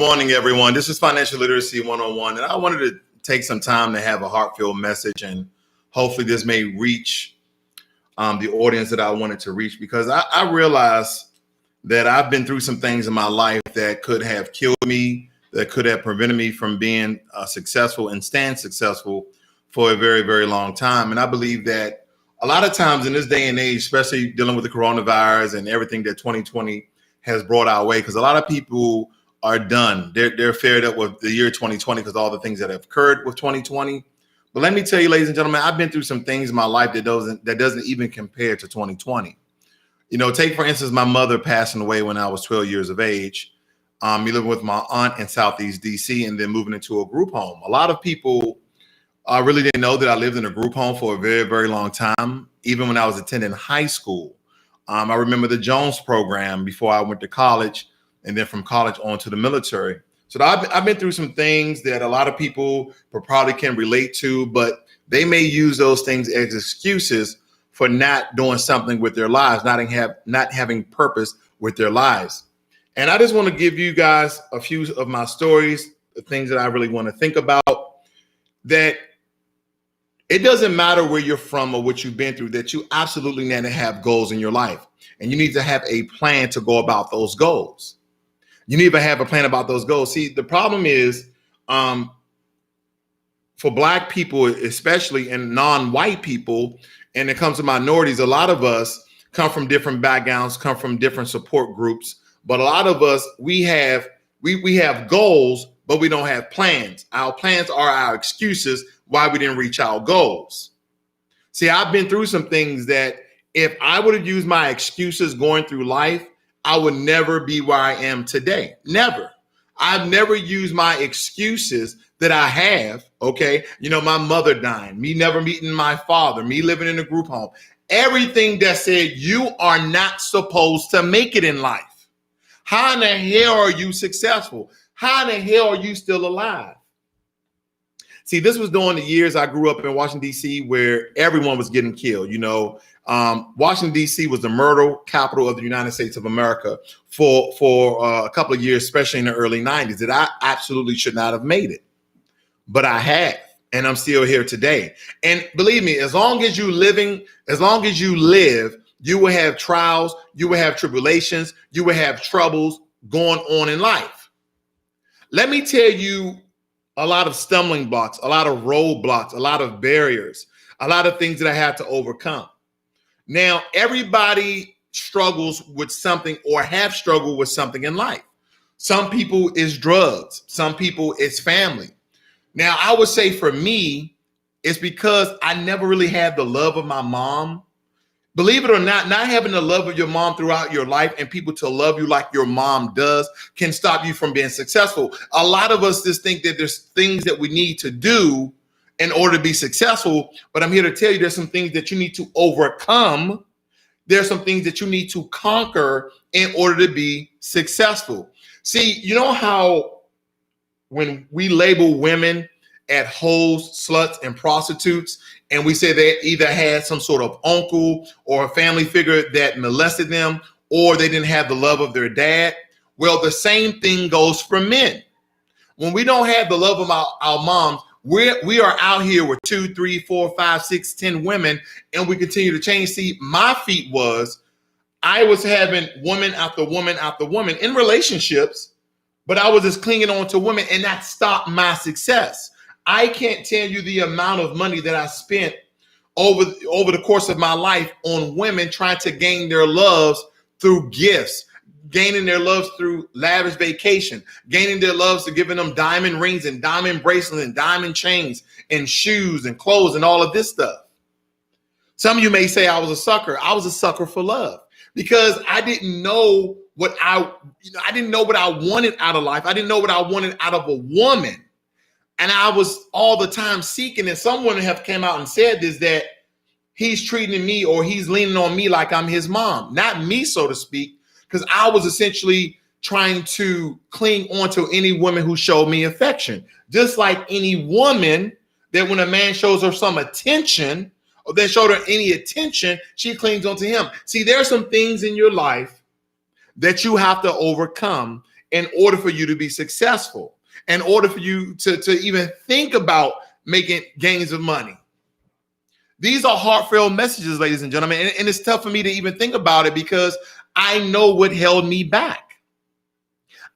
morning, everyone. This is Financial Literacy 101, and I wanted to take some time to have a heartfelt message, and hopefully this may reach the audience that I wanted to reach, because I realize that I've been through some things in my life that could have killed me, that could have prevented me from being successful and staying successful for a very, very long time. And I believe that a lot of times in this day and age, especially dealing with the coronavirus and everything that 2020 has brought our way, because a lot of people are done. They're fed up with the year 2020 because all the things that have occurred with 2020. But let me tell you, ladies and gentlemen, I've been through some things in my life that doesn't even compare to 2020. You know, take for instance, my mother passing away when I was 12 years of age. Me living with my aunt in Southeast DC and then moving into a group home. A lot of people really didn't know that I lived in a group home for a very, very long time, even when I was attending high school. I remember the Jones program before I went to college, and then from college on to the military. So I've been through some things that a lot of people probably can relate to, but they may use those things as excuses for not doing something with their lives, not having purpose with their lives. And I just want to give you guys a few of my stories, the things that I really want to think about, that it doesn't matter where you're from or what you've been through, that you absolutely need to have goals in your life. And you need to have a plan to go about those goals. You need to have a plan about those goals. See, the problem is for Black people, especially, and non-white people, and it comes to minorities, a lot of us come from different backgrounds, come from different support groups. But a lot of us, we have goals, but we don't have plans. Our plans are our excuses why we didn't reach our goals. See, I've been through some things that if I would have used my excuses going through life, I would never be where I am today. Never. I've never used my excuses that I have. Okay. You know, my mother dying, me never meeting my father, me living in a group home, everything that said you are not supposed to make it in life. How in the hell are you successful? How in the hell are you still alive? See, this was during the years I grew up in Washington, D.C., where everyone was getting killed. You know, Washington, D.C. was the murder capital of the United States of America for a couple of years, especially in the early 90s, that I absolutely should not have made it. But I have, and I'm still here today. And believe me, as long as you live, you will have trials, you will have tribulations, you will have troubles going on in life. Let me tell you a lot of stumbling blocks, a lot of roadblocks, a lot of barriers, a lot of things that I had to overcome. Now, everybody struggles with something or have struggled with something in life. Some people is drugs. Some people it's family. Now, I would say for me, it's because I never really had the love of my mom. Believe it or not having the love of your mom throughout your life and people to love you like your mom does can stop you from being successful. A lot of us just think that there's things that we need to do in order to be successful, but I'm here to tell you there's some things that you need to overcome. There's some things that you need to conquer in order to be successful. See, you know how when we label women at hoes, sluts, and prostitutes, and we say they either had some sort of uncle or a family figure that molested them, or they didn't have the love of their dad. Well, the same thing goes for men. When we don't have the love of our moms, we are out here with 2, 3, 4, 5, 6, 10 women, and we continue to change. See, my feat was I was having woman after woman after woman in relationships, but I was just clinging on to women, and that stopped my success. I can't tell you the amount of money that I spent over the course of my life on women trying to gain their loves through gifts, gaining their loves through lavish vacation, gaining their loves to giving them diamond rings and diamond bracelets and diamond chains and shoes and clothes and all of this stuff. Some of you may say I was a sucker. I was a sucker for love because I didn't know what I wanted out of life. I didn't know what I wanted out of a woman. And I was all the time seeking, and someone have came out and said this, that he's treating me or he's leaning on me like I'm his mom. Not me, so to speak, because I was essentially trying to cling on to any woman who showed me affection. Just like any woman that when a man shows her some attention or they showed her any attention, she clings onto him. See, there are some things in your life that you have to overcome in order for you to be successful, in order for you to even think about making gains of money. These are heartfelt messages, ladies and gentlemen. And it's tough for me to even think about it because I know what held me back.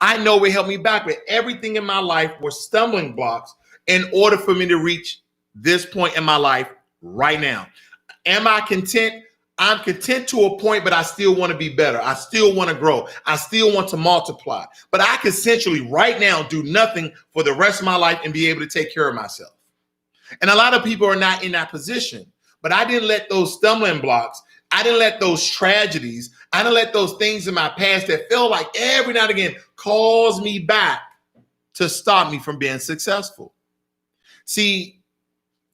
I know what held me back, but everything in my life was stumbling blocks in order for me to reach this point in my life right now. Am I content? I'm content to a point, but I still want to be better. I still want to grow. I still want to multiply. But I can essentially right now do nothing for the rest of my life and be able to take care of myself. And a lot of people are not in that position. But I didn't let those stumbling blocks, I didn't let those tragedies, I didn't let those things in my past that felt like every now and again calls me back to stop me from being successful. See,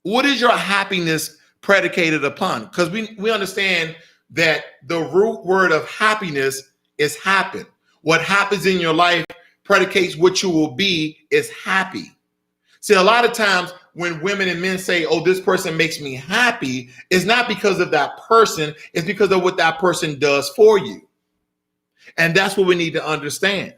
what is your happiness predicated upon? Because we understand that the root word of happiness is happen. What happens in your life predicates what you will be is happy. See, a lot of times when women and men say, oh, this person makes me happy, it's not because of that person, it's because of what that person does for you. And that's what we need to understand.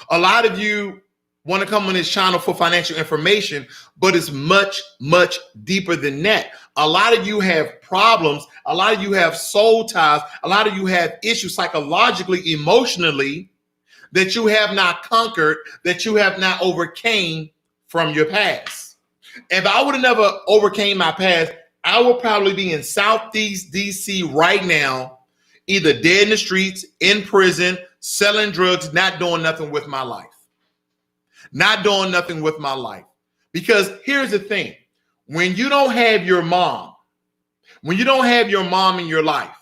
A lot of you want to come on this channel for financial information, but it's much, much deeper than that. A lot of you have problems. A lot of you have soul ties. A lot of you have issues psychologically, emotionally that you have not conquered, that you have not overcame from your past. If I would have never overcame my past, I would probably be in Southeast DC right now, either dead in the streets, in prison, selling drugs, not doing nothing with my life. Not doing nothing with my life. Because here's the thing. When you don't have your mom, when you don't have your mom in your life,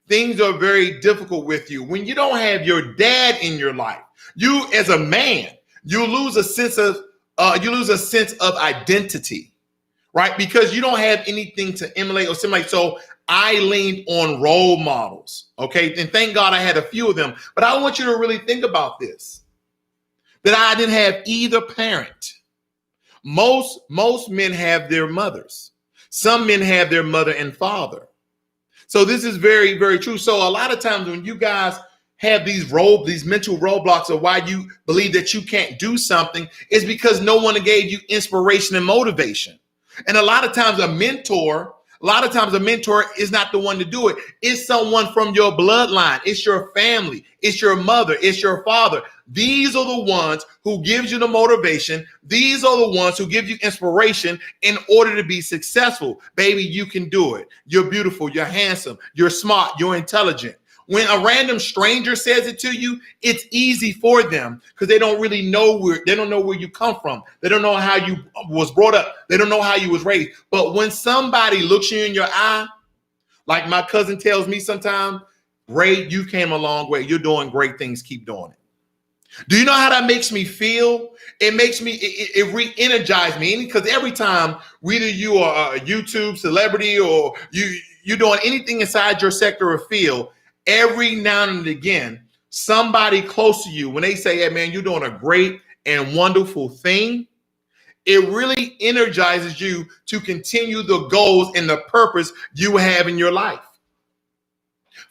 things are very difficult with you. When you don't have your dad in your life, you as a man, you lose a sense of identity, right? Because you don't have anything to emulate or simulate. So I leaned on role models, okay? And thank God I had a few of them. But I want you to really think about this, that I didn't have either parent. Most men have their mothers. Some men have their mother and father. So this is very, very true. So a lot of times when you guys have these mental roadblocks of why you believe that you can't do something, is because no one gave you inspiration and motivation. And a lot of times a mentor is not the one to do it. It's someone from your bloodline. It's your family. It's your mother. It's your father. These are the ones who gives you the motivation. These are the ones who give you inspiration in order to be successful. Baby, you can do it. You're beautiful. You're handsome. You're smart. You're intelligent. When a random stranger says it to you, it's easy for them because they don't really know where you come from. They don't know how you was brought up. They don't know how you was raised. But when somebody looks you in your eye, like my cousin tells me sometimes, Ray, you came a long way. You're doing great things. Keep doing it. Do you know how that makes me feel? It re-energizes me because every time whether you are a YouTube celebrity or you're doing anything inside your sector or field, every now and again, somebody close to you, when they say, hey, man, you're doing a great and wonderful thing, it really energizes you to continue the goals and the purpose you have in your life.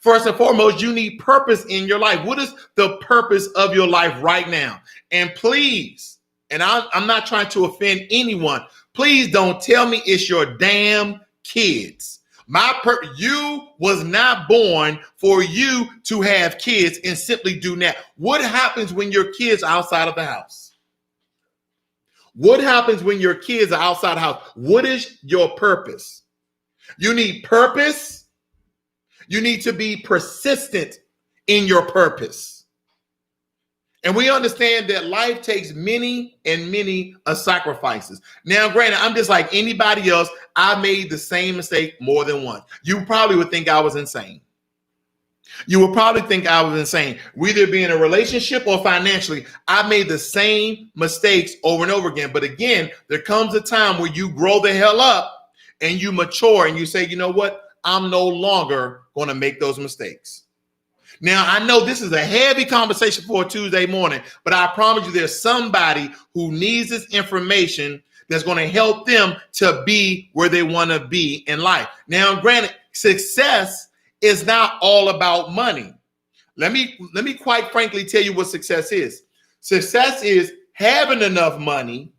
First and foremost, you need purpose in your life. What is the purpose of your life right now? And please, and I'm not trying to offend anyone, please don't tell me it's your damn kids. You was not born for you to have kids and simply do that. What happens when your kids are outside of the house? What happens when your kids are outside the house? What is your purpose? You need purpose. You need to be persistent in your purpose. And we understand that life takes many and many sacrifices. Now, granted, I'm just like anybody else. I made the same mistake more than once. You probably would think I was insane. Whether it be in a relationship or financially, I made the same mistakes over and over again. But again, there comes a time where you grow the hell up and you mature and you say, you know what? I'm no longer going to make those mistakes. Now, I know this is a heavy conversation for a Tuesday morning, but I promise you there's somebody who needs this information that's going to help them to be where they want to be in life. Now, granted, success is not all about money. Let me quite frankly tell you what success is. Success is having enough money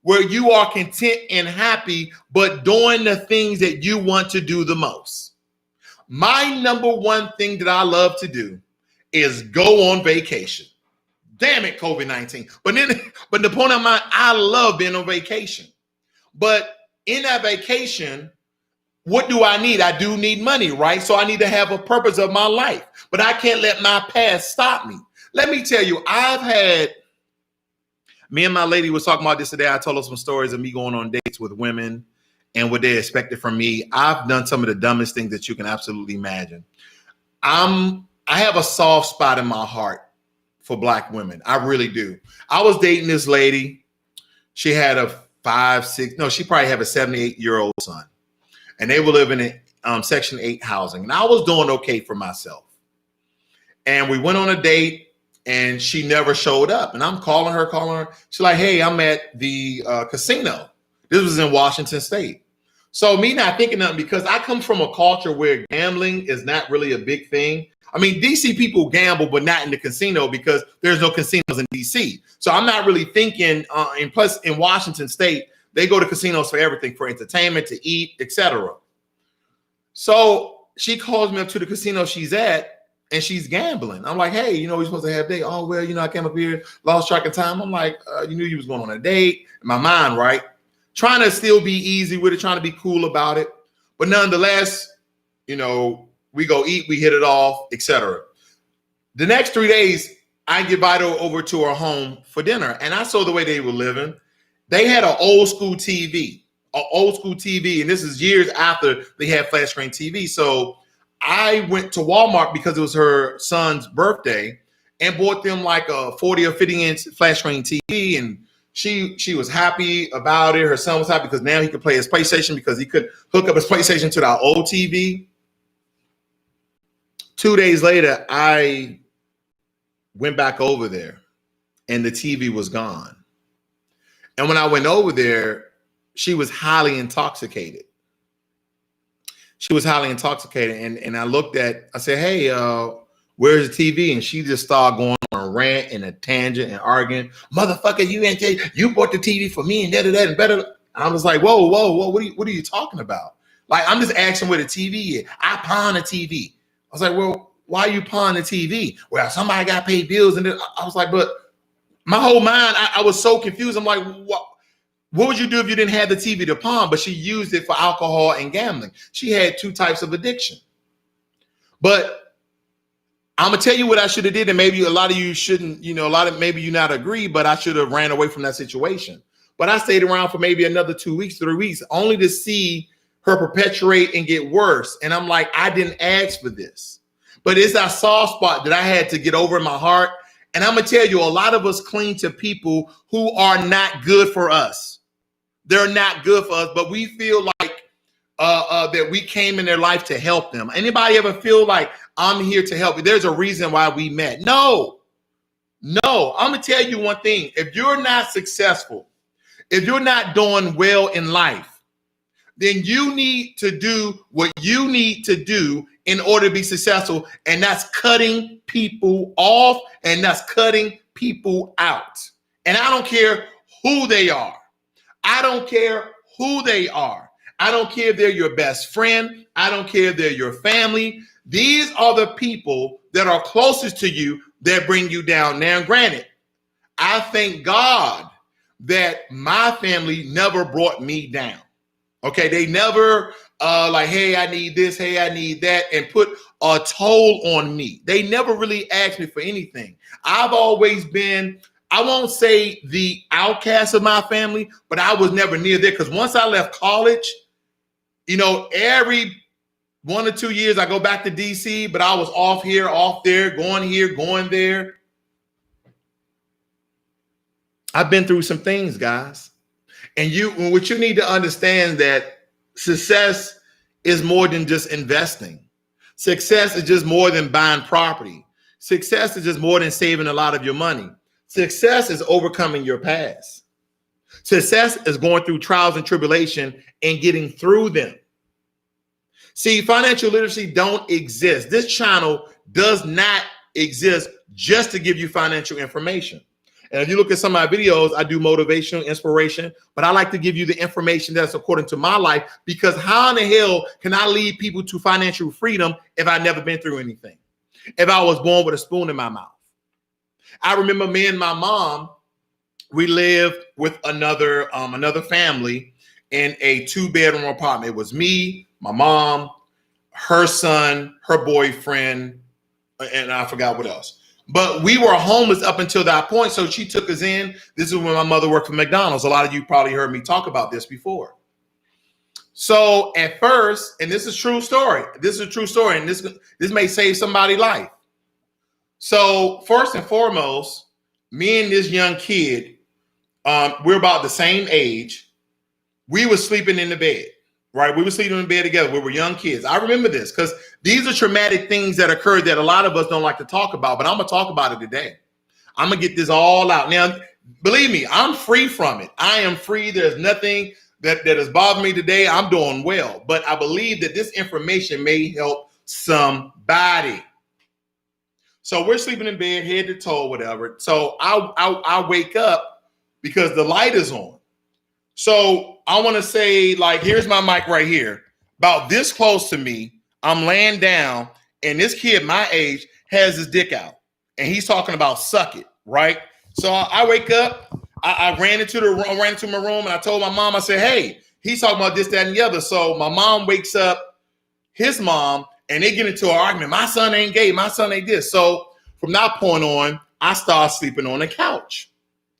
where you are content and happy, but doing the things that you want to do the most. My number one thing that I love to do is go on vacation. Damn it, COVID-19. But the point of mine, I love being on vacation. But in that vacation, what do I need? I do need money, right? So I need to have a purpose of my life. But I can't let my past stop me. Let me tell you, me and my lady was talking about this today. I told her some stories of me going on dates with women and what they expected from me. I've done some of the dumbest things that you can absolutely imagine. I have a soft spot in my heart for Black women. I really do. I was dating this lady. She had she probably had a 78-year-old son. And they were living in Section 8 housing. And I was doing okay for myself. And we went on a date and she never showed up. And I'm calling her. She's like, hey, I'm at the casino. This was in Washington State. So me not thinking nothing, because I come from a culture where gambling is not really a big thing. I mean, DC people gamble, but not in the casino because there's no casinos in DC. So I'm not really thinking, and plus in Washington State, they go to casinos for everything, for entertainment, to eat, etc. So she calls me up to the casino she's at, and she's gambling. I'm like, hey, we're supposed to have a date. Oh, well, I came up here, lost track of time. I'm like, you knew you was going on a date. In my mind, right? Trying to still be easy with it, trying to be cool about it. But nonetheless, we go eat, we hit it off, etc. The next 3 days, I invite her over to her home for dinner. And I saw the way they were living. They had an old school TV, and this is years after they had flat screen TV. So I went to Walmart because it was her son's birthday and bought them like a 40 or 50 inch flat screen TV. And she was happy about it. Her son was happy because now he could play his PlayStation, because he could hook up his PlayStation to our old TV. 2 days later, I went back over there and the TV was gone. And when I went over there, she was highly intoxicated. And I said, hey, where's the TV? And she just started going on a rant and a tangent and arguing. Motherfucker, you bought the TV for me and that and better. I was like, whoa, what are you talking about? Like, I'm just asking where the TV is. I pawned the TV. I was like, well, why you pawn the TV? Well, somebody got paid bills. And I was like, but my whole mind, I was so confused. I'm like, what would you do if you didn't have the TV to pawn? But she used it for alcohol and gambling. She had two types of addiction. But I'm going to tell you what I should have did. And maybe a lot of you shouldn't, maybe you not agree, but I should have ran away from that situation. But I stayed around for maybe another 2 weeks, 3 weeks, only to see her perpetuate and get worse. And I'm like, I didn't ask for this. But it's that soft spot that I had to get over in my heart. And I'm going to tell you, a lot of us cling to people who are not good for us. They're not good for us, but we feel like that we came in their life to help them. Anybody ever feel like I'm here to help you? There's a reason why we met. No, I'm going to tell you one thing. If you're not successful, if you're not doing well in life, then you need to do what you need to do in order to be successful. And that's cutting people off, and that's cutting people out. And I don't care who they are. I don't care if they're your best friend. I don't care if they're your family. These are the people that are closest to you that bring you down. Now, granted, I thank God that my family never brought me down. Okay, they never like, hey, I need this, hey, I need that, and put a toll on me. They never really asked me for anything. I've always been, I won't say the outcast of my family, but I was never near there, because once I left college, every 1 or 2 years I go back to DC, but I was off here, off there, going there. I've been through some things, guys. And what you need to understand, that success is more than just investing. Success is just more than buying property. Success is just more than saving a lot of your money. Success is overcoming your past. Success is going through trials and tribulation and getting through them. See, financial literacy don't exist. This channel does not exists just to give you financial information. And if you look at some of my videos, I do motivational inspiration, but I like to give you the information that's according to my life, because how in the hell can I lead people to financial freedom if I've never been through anything? If I was born with a spoon in my mouth? I remember me and my mom, we lived with another family in a 2-bedroom apartment. It was me, my mom, her son, her boyfriend, and I forgot what else. But we were homeless up until that point. So she took us in. This is when my mother worked for McDonald's. A lot of you probably heard me talk about this before. So at first, and this is a true story. This is a true story. And this may save somebody's life. So first and foremost, me and this young kid, we're about the same age. We were sleeping in the bed, right? We were sleeping in bed together. We were young kids. I remember this because these are traumatic things that occurred that a lot of us don't like to talk about, but I'm going to talk about it today. I'm going to get this all out. Now, believe me, I'm free from it. I am free. There's nothing that has bothered me today. I'm doing well, but I believe that this information may help somebody. So we're sleeping in bed, head to toe, whatever. So I wake up because the light is on. So I want to say, like, here's my mic right here. About this close to me, I'm laying down, and this kid my age has his dick out, and he's talking about suck it, right? So I wake up, I ran into my room, and I told my mom, I said, hey, he's talking about this, that, and the other. So my mom wakes up his mom, and they get into an argument. My son ain't gay. My son ain't this. So from that point on, I start sleeping on the couch.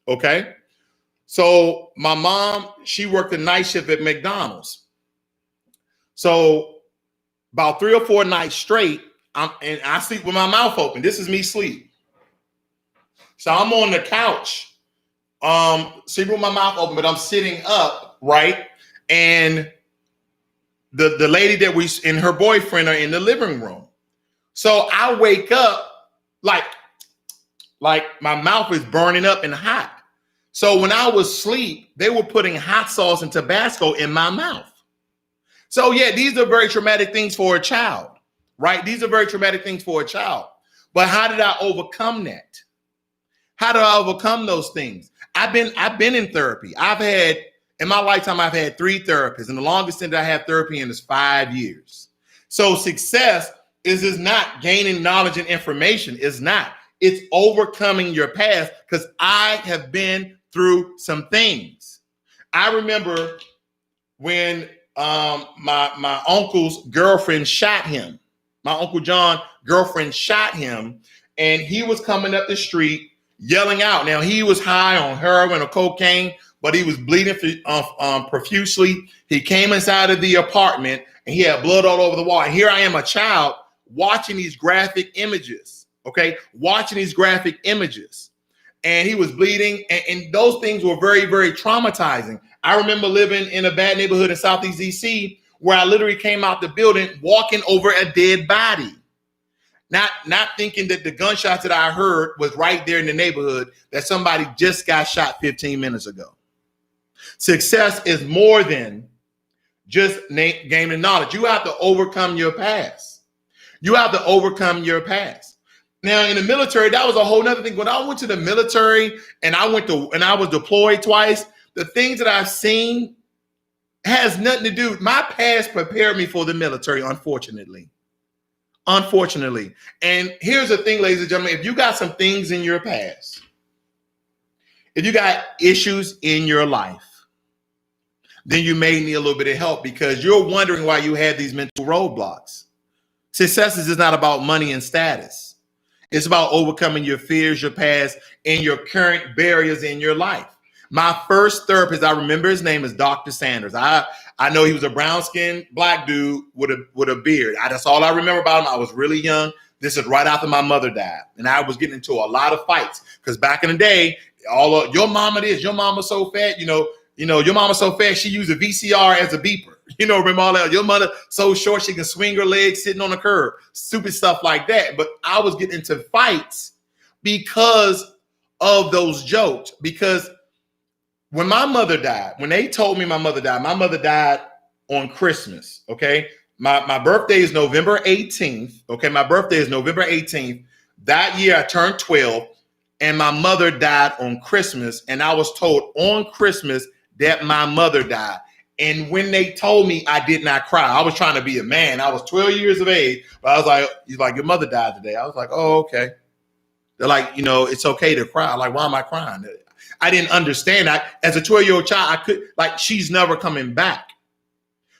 Okay. So my mom, she worked a night shift at McDonald's. So about 3 or 4 nights straight, I sleep with my mouth open. This is me sleep. So I'm on the couch, sleeping with my mouth open, but I'm sitting up, right? And the lady that and her boyfriend are in the living room. So I wake up like my mouth is burning up and hot. So when I was asleep, they were putting hot sauce and Tabasco in my mouth. So yeah, these are very traumatic things for a child, right? These are very traumatic things for a child. But how did I overcome that? How did I overcome those things? I've been in therapy. In my lifetime, I've had 3 therapists, and the longest that I have therapy in is 5 years. So success is not gaining knowledge and information. It's not. It's overcoming your past, because I have been through some things. I remember when my uncle's girlfriend shot him. My Uncle John's girlfriend shot him, and he was coming up the street yelling out. Now, he was high on heroin or cocaine, but he was bleeding profusely. He came inside of the apartment, and he had blood all over the wall. And here I am, a child, watching these graphic images, okay? Watching these graphic images. And he was bleeding, and those things were very, very traumatizing. I remember living in a bad neighborhood in Southeast DC where I literally came out the building walking over a dead body. Not thinking that the gunshots that I heard was right there in the neighborhood, that somebody just got shot 15 minutes ago. Success is more than just gaining knowledge. You have to overcome your past. You have to overcome your past. Now, in the military, that was a whole nother thing. When I went to the military and I was deployed twice, the things that I've seen has nothing to do. My past prepared me for the military, unfortunately. And here's the thing, ladies and gentlemen, if you got some things in your past, if you got issues in your life, then you may need a little bit of help, because you're wondering why you have these mental roadblocks. Success is not about money and status. It's about overcoming your fears, your past, and your current barriers in your life. My first therapist, I remember his name is Dr. Sanders. I know he was a brown-skinned black dude with a beard. That's all I remember about him. I was really young. This is right after my mother died. And I was getting into a lot of fights, because back in the day, your mama this, your mama so fat, your mama so fat, she used a VCR as a beeper. Remember all that? Your mother so short, she can swing her legs sitting on the curb. Stupid stuff like that. But I was getting into fights because of those jokes. Because when my mother died, when they told me my mother died on Christmas, okay? My birthday is November 18th, okay? My birthday is November 18th. That year I turned 12 and my mother died on Christmas. And I was told on Christmas that my mother died. And when they told me, I did not cry. I was trying to be a man. I was 12 years of age, but I was like, he's like, your mother died today. I was like, oh, okay. They're like, it's okay to cry. Like, why am I crying? I didn't understand. As a 12-year-old child, I could, like, she's never coming back.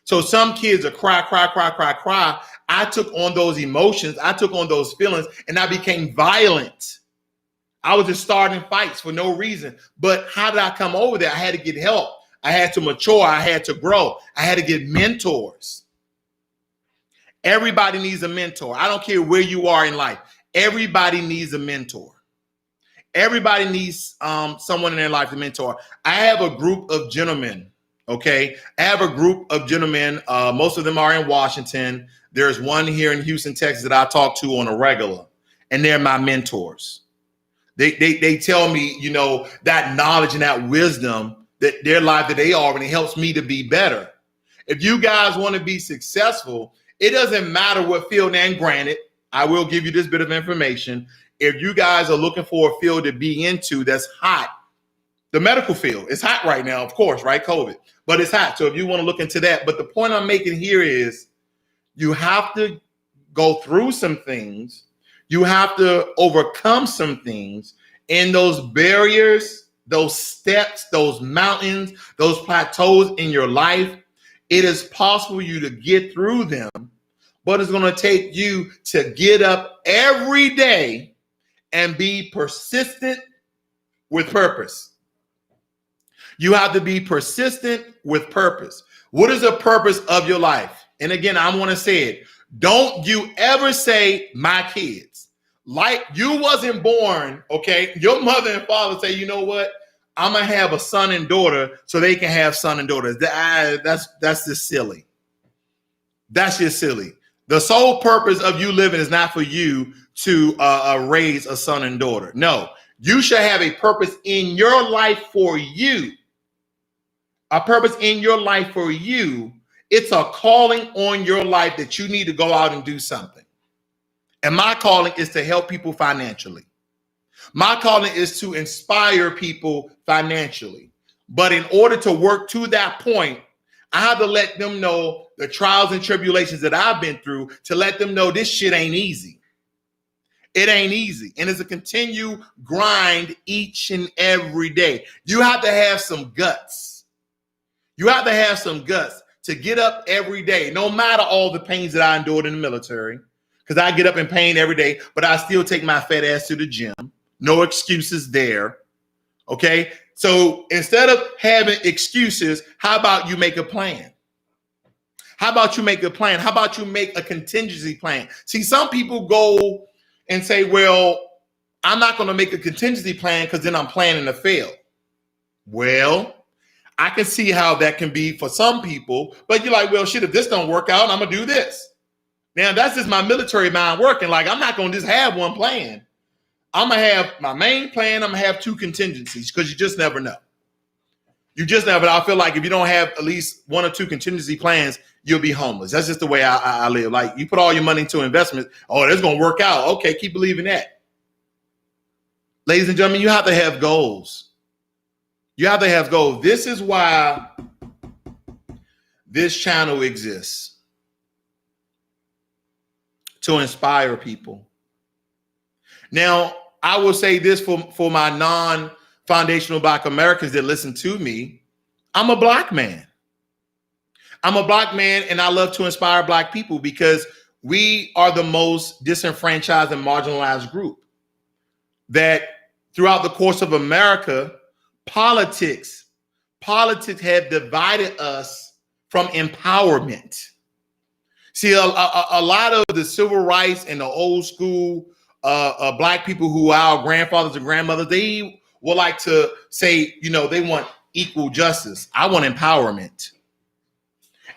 So some kids are cry. I took on those emotions. I took on those feelings and I became violent. I was just starting fights for no reason. But how did I come over there? I had to get help. I had to mature. I had to grow. I had to get mentors. Everybody needs a mentor. I don't care where you are in life. Everybody needs a mentor. Everybody needs someone in their life to mentor. I have a group of gentlemen. Okay. I have a group of gentlemen. Most of them are in Washington. There's one here in Houston, Texas that I talk to on a regular, and they're my mentors. They tell me, that knowledge and that wisdom that their life that they are, and it helps me to be better. If you guys want to be successful, it doesn't matter what field. And granted, I will give you this bit of information. If you guys are looking for a field to be into that's hot, the medical field is hot right now, of course, right? COVID, but it's hot. So if you want to look into that, but the point I'm making here is you have to go through some things. You have to overcome some things, and those barriers, those steps, those mountains, those plateaus in your life, it is possible for you to get through them, but it's going to take you to get up every day and be persistent with purpose. You have to be persistent with purpose. What is the purpose of your life? And again, I want to say it. Don't you ever say my kids. Like you wasn't born, okay? Your mother and father say, you know what? I'm going to have a son and daughter so they can have son and daughters. That's just silly. That's just silly. The sole purpose of you living is not for you to raise a son and daughter. No, you should have a purpose in your life for you. A purpose in your life for you. It's a calling on your life that you need to go out and do something. And my calling is to help people financially. My calling is to inspire people financially. But in order to work to that point, I have to let them know the trials and tribulations that I've been through, to let them know this shit ain't easy. It ain't easy. And it's a continued grind each and every day. You have to have some guts. You have to have some guts to get up every day, no matter all the pains that I endured in the military. Because I get up in pain every day, but I still take my fat ass to the gym. No excuses there. Okay. So instead of having excuses, how about you make a plan? How about you make a plan? How about you make a contingency plan? See, some people go and say, well, I'm not going to make a contingency plan because then I'm planning to fail. Well, I can see how that can be for some people, but you're like, well, shit, if this don't work out, I'm going to do this. Now, that's just my military mind working. Like, I'm not going to just have one plan. I'm going to have my main plan. I'm going to have two contingencies because you just never know. You just never know. I feel like if you don't have at least one or two contingency plans, you'll be homeless. That's just the way I live. Like, you put all your money into investments. Oh, it's going to work out. Okay, keep believing that. Ladies and gentlemen, you have to have goals. You have to have goals. This is why this channel exists. To inspire people. Now, I will say this for my non-foundational Black Americans that listen to me. I'm a Black man. I'm a Black man, and I love to inspire Black people because we are the most disenfranchised and marginalized group. That throughout the course of America, politics have divided us from empowerment. See, a lot of the civil rights and the old school Black people who are our grandfathers and grandmothers, they would like to say, they want equal justice. I want empowerment.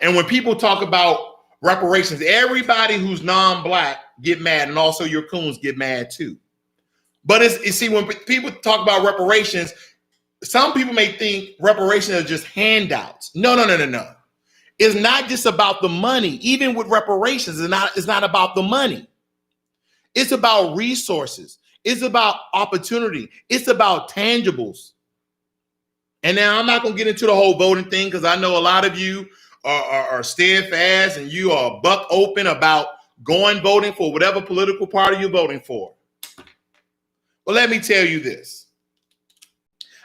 And when people talk about reparations, everybody who's non-Black get mad, and also your coons get mad too. But when people talk about reparations, some people may think reparations are just handouts. No. It's not just about the money. Even with reparations, it's not about the money. It's about resources. It's about opportunity. It's about tangibles. And now I'm not going to get into the whole voting thing because I know a lot of you are steadfast and you are buck open about going voting for whatever political party you're voting for. Well, let me tell you this.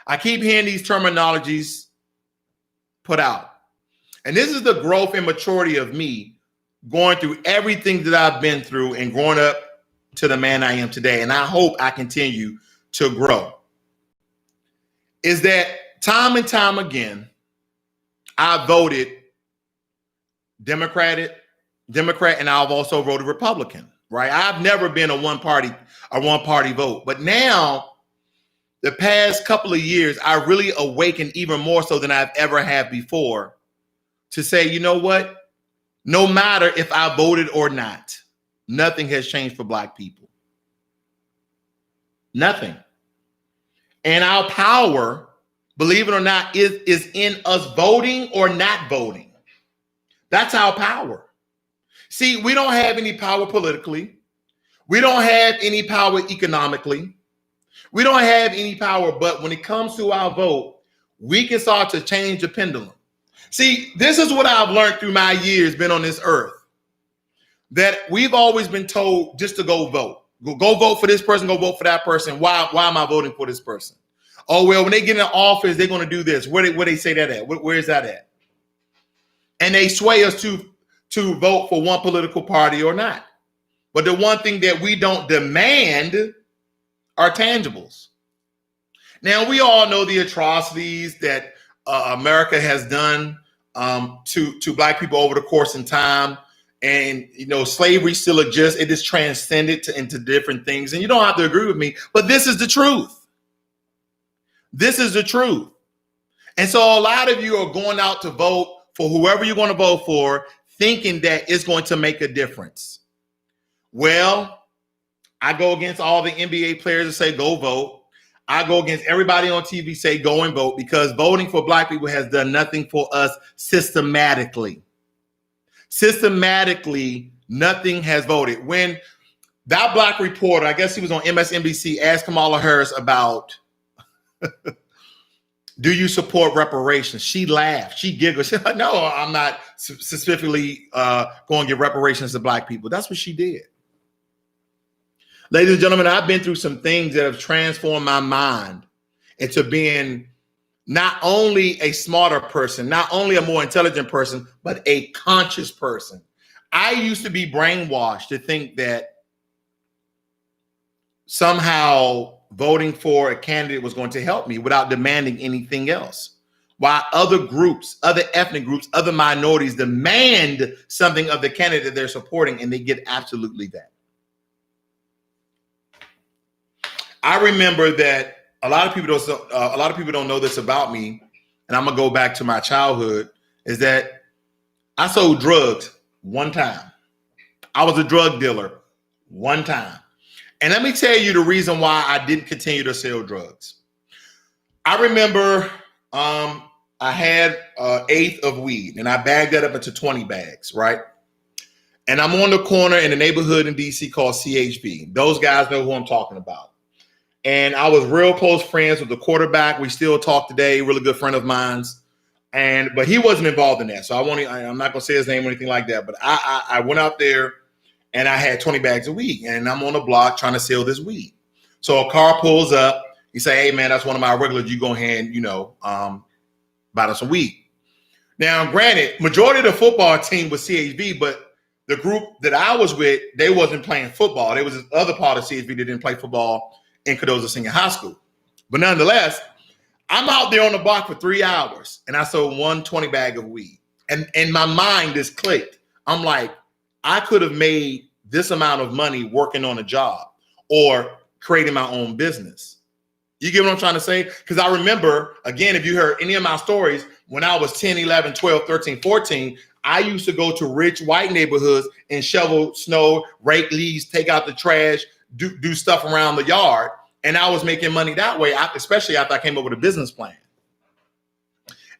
I keep hearing these terminologies put out. And this is the growth and maturity of me going through everything that I've been through and growing up to the man I am today. And I hope I continue to grow. Is that time and time again, I voted Democrat, and I've also voted Republican, right? I've never been a one party vote. But now, the past couple of years, I really awakened even more so than I've ever had before to say, you know what? No matter if I voted or not, nothing has changed for Black people. Nothing. And our power, believe it or not, is in us voting or not voting. That's our power. See, we don't have any power politically. We don't have any power economically. We don't have any power, but when it comes to our vote, we can start to change the pendulum. See, this is what I've learned through my years being on this earth, that we've always been told just to go vote. Go vote for this person, go vote for that person. Why am I voting for this person? Oh, well, when they get in office, they're going to do this. Where they say that at? Where is that at? And they sway us to vote for one political party or not. But the one thing that we don't demand are tangibles. Now, we all know the atrocities that America has done to Black people over the course of time. And, you know, slavery still exists. It is transcended into different things. And you don't have to agree with me, but this is the truth. This is the truth. And so a lot of you are going out to vote for whoever you're going to vote for, thinking that it's going to make a difference. Well, I go against all the NBA players that say go vote. I go against everybody on TV say go and vote, because voting for Black people has done nothing for us systematically. Systematically, nothing has voted. When that Black reporter, I guess he was on MSNBC, asked Kamala Harris about do you support reparations? She laughed. She giggled. She said, no, I'm not specifically going to give reparations to Black people. That's what she did. Ladies and gentlemen, I've been through some things that have transformed my mind into being not only a smarter person, not only a more intelligent person, but a conscious person. I used to be brainwashed to think that somehow voting for a candidate was going to help me without demanding anything else. While other groups, other ethnic groups, other minorities demand something of the candidate they're supporting, and they get absolutely that. I remember that a lot of people don't know this about me, and I'm gonna go back to my childhood, is that I sold drugs one time. I was a drug dealer one time. And let me tell you the reason why I didn't continue to sell drugs. I remember I had an eighth of weed, and I bagged that up into 20 bags, right? And I'm on the corner in a neighborhood in DC called CHB. Those guys know who I'm talking about. And I was real close friends with the quarterback. We still talk today, really good friend of mine's. But he wasn't involved in that. So I'm not gonna say his name or anything like that. But I went out there and I had 20 bags of weed, and I'm on the block trying to sell this weed. So a car pulls up. He say, hey man, that's one of my regulars. You go ahead and, buy us some weed. Now, granted, majority of the football team was CHB, but the group that I was with, they wasn't playing football. There was this other part of CHB that didn't play football in Cardozo Senior High School. But nonetheless, I'm out there on the block for 3 hours, and I sold 120 bag of weed. And my mind just clicked. I'm like, I could have made this amount of money working on a job or creating my own business. You get what I'm trying to say? Because I remember, again, if you heard any of my stories, when I was 10, 11, 12, 13, 14, I used to go to rich white neighborhoods and shovel snow, rake leaves, take out the trash, do stuff around the yard. And I was making money that way, especially after I came up with a business plan.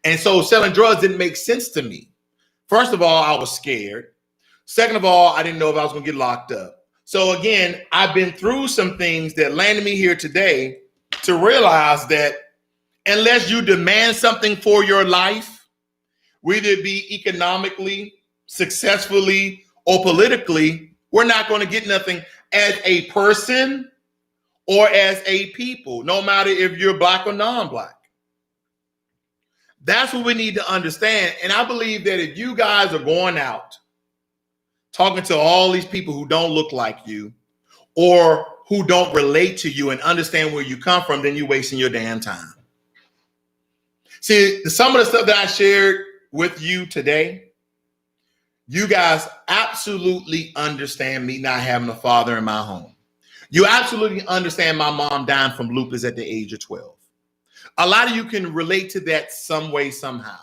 And so selling drugs didn't make sense to me. First of all, I was scared. Second of all, I didn't know if I was going to get locked up. So again, I've been through some things that landed me here today to realize that unless you demand something for your life, whether it be economically, successfully, or politically, we're not going to get nothing as a person or as a people, no matter if you're black or non-black. That's what we need to understand. And I believe that if you guys are going out talking to all these people who don't look like you or who don't relate to you and understand where you come from, then you're wasting your damn time. See, some of the stuff that I shared with you today, you guys absolutely understand me not having a father in my home. You absolutely understand my mom dying from lupus at the age of 12. A lot of you can relate to that some way, somehow.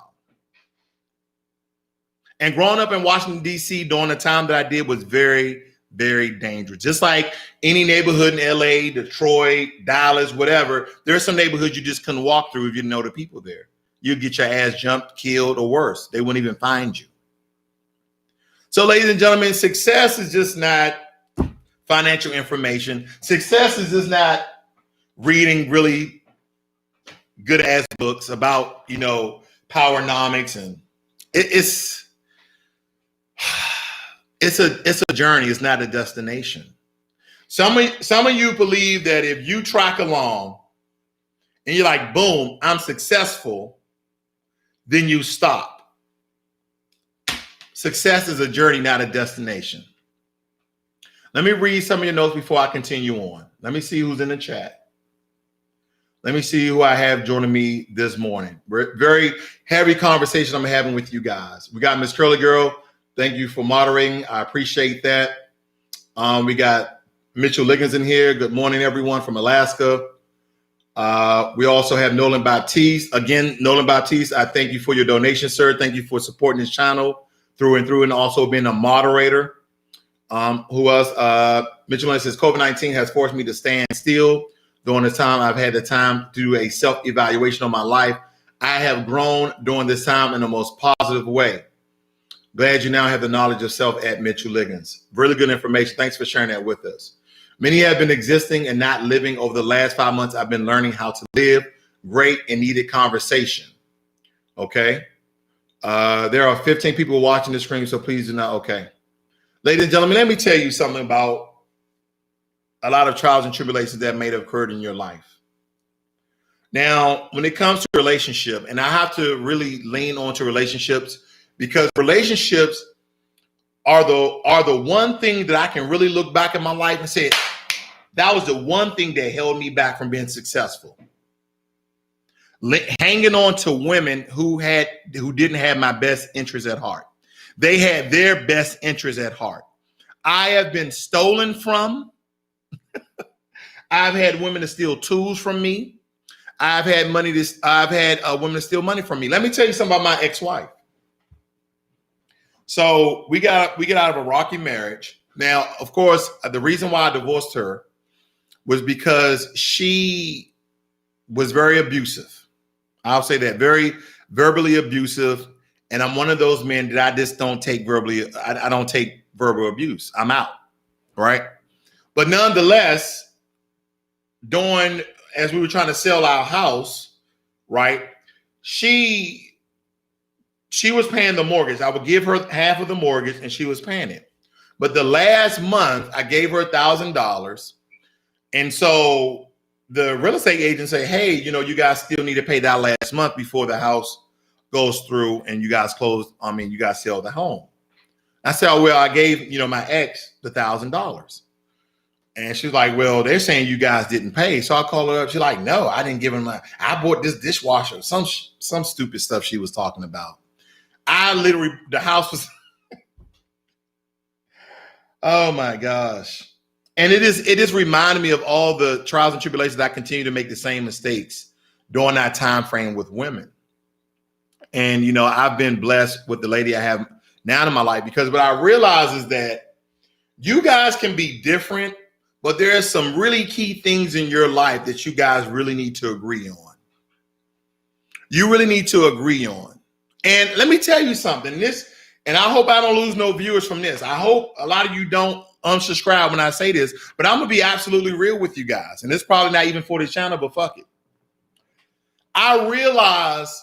And growing up in Washington, D.C. during the time that I did was very, very dangerous. Just like any neighborhood in L.A., Detroit, Dallas, whatever, there's some neighborhoods you just couldn't walk through if you didn't know the people there. You'd get your ass jumped, killed, or worse. They wouldn't even find you. So, ladies and gentlemen, success is just not financial information. Success is just not reading really good ass books about, powernomics, and it's a journey. It's not a destination. Some of you believe that if you track along and you're like, boom, I'm successful, then you stop. Success is a journey, not a destination. Let me read some of your notes before I continue on. Let me see who's in the chat. Let me see who I have joining me this morning. Very heavy conversation I'm having with you guys. We got Miss Curly Girl. Thank you for moderating. I appreciate that. We got Mitchell Liggins in here. Good morning, everyone from Alaska. We also have Nolan Baptiste. Again, Nolan Baptiste, I thank you for your donation, sir. Thank you for supporting this channel through and through, and also being a moderator. Who else? Mitchell says, COVID-19 has forced me to stand still. During this time, I've had the time to do a self-evaluation of my life. I have grown during this time in the most positive way. Glad you now have the knowledge of self at Mitchell Liggins. Really good information. Thanks for sharing that with us. Many have been existing and not living. Over the last 5 months, I've been learning how to live. Great and needed conversation. Okay. There are 15 people watching the stream, so please do not. Okay. Ladies and gentlemen, let me tell you something about a lot of trials and tribulations that may have occurred in your life. Now, when it comes to relationship, and I have to really lean onto relationships because relationships are the one thing that I can really look back at my life and say, that was the one thing that held me back from being successful. Hanging on to women who didn't have my best interest at heart. They had their best interest at heart. I have been stolen from. I've had women to steal tools from me. I've had women to steal money from me. Let me tell you something about my ex-wife. So we got out of a rocky marriage. Now, of course, the reason why I divorced her was because she was very abusive. I'll say that, very verbally abusive. And I'm one of those men that I just don't take I don't take verbal abuse. I'm out, right? But nonetheless, as we were trying to sell our house, right, she was paying the mortgage. I would give her half of the mortgage and she was paying it. But the last month I gave her $1,000. And so the real estate agent said, hey, you guys still need to pay that last month before the house goes through and you guys sell the home. I said, oh, well, I gave, my ex the $1,000. And she's like, well, they're saying you guys didn't pay. So I called her up. She's like, no, I didn't give him I bought this dishwasher, some stupid stuff she was talking about. The house was, oh my gosh. And it is reminding me of all the trials and tribulations that I continue to make the same mistakes during that time frame with women. And, I've been blessed with the lady I have now in my life, because what I realize is that you guys can be different, but there are some really key things in your life that you guys really need to agree on. You really need to agree on. And let me tell you something, and I hope I don't lose no viewers from this. I hope a lot of you don't unsubscribe when I say this, but I'm gonna be absolutely real with you guys. And it's probably not even for this channel, but fuck it. I realized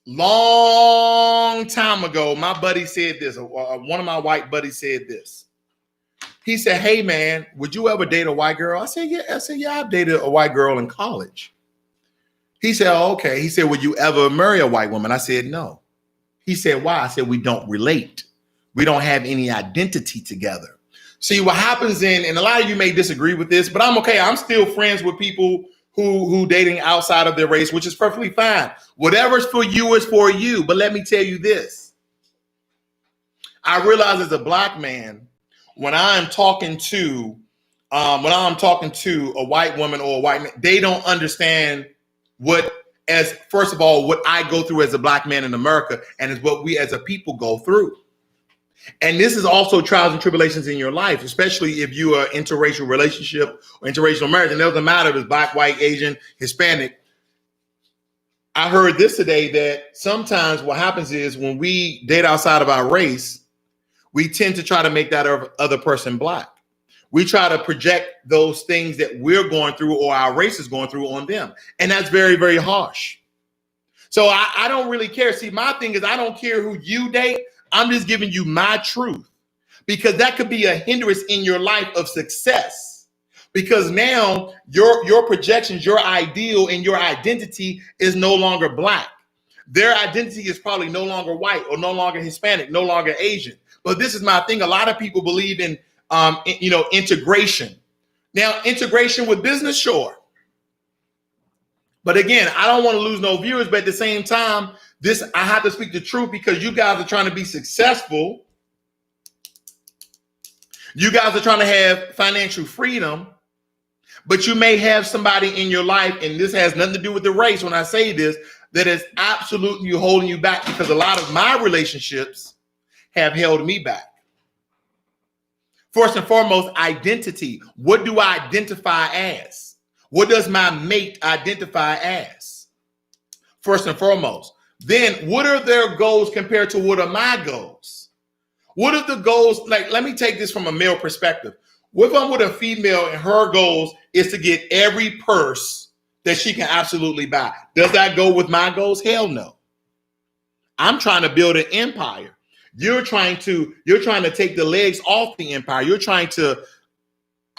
long time ago, my buddy said this. One of my white buddies said this. He said, "Hey man, would you ever date a white girl?" I said, "Yeah." I said, "Yeah, I've dated a white girl in college." He said, "Oh, okay." He said, "Would you ever marry a white woman?" I said, "No." He said, "Why?" I said, "We don't relate. We don't have any identity together." See, what happens and a lot of you may disagree with this, but I'm okay. I'm still friends with people who dating outside of their race, which is perfectly fine. Whatever's for you is for you. But let me tell you this. I realize as a black man, when I'm talking to a white woman or a white man, they don't understand first of all, what I go through as a black man in America, and is what we as a people go through. And this is also trials and tribulations in your life, especially if you are interracial relationship or interracial marriage. And it doesn't matter if it's black, white, Asian, Hispanic. I heard this today that sometimes what happens is when we date outside of our race, we tend to try to make that other person black. We try to project those things that we're going through or our race is going through on them. And that's very, very harsh. So I don't really care. See, my thing is I don't care who you date. I'm just giving you my truth, because that could be a hindrance in your life of success, because now your projections, your ideal and your identity is no longer black. Their identity is probably no longer white or no longer Hispanic, no longer Asian. But this is my thing. A lot of people believe in, integration. Now, integration with business, sure. But again, I don't want to lose no viewers, but at the same time, I have to speak the truth, because you guys are trying to be successful. You guys are trying to have financial freedom, but you may have somebody in your life, and this has nothing to do with the race when I say this, that is absolutely holding you back, because a lot of my relationships have held me back. First and foremost, identity. What do I identify as? What does my mate identify as? First and foremost. Then what are their goals compared to what are my goals? What are the goals? Like, let me take this from a male perspective. What if I'm with a female and her goals is to get every purse that she can absolutely buy? Does that go with my goals? Hell no. I'm trying to build an empire. You're trying to take the legs off the empire. You're trying to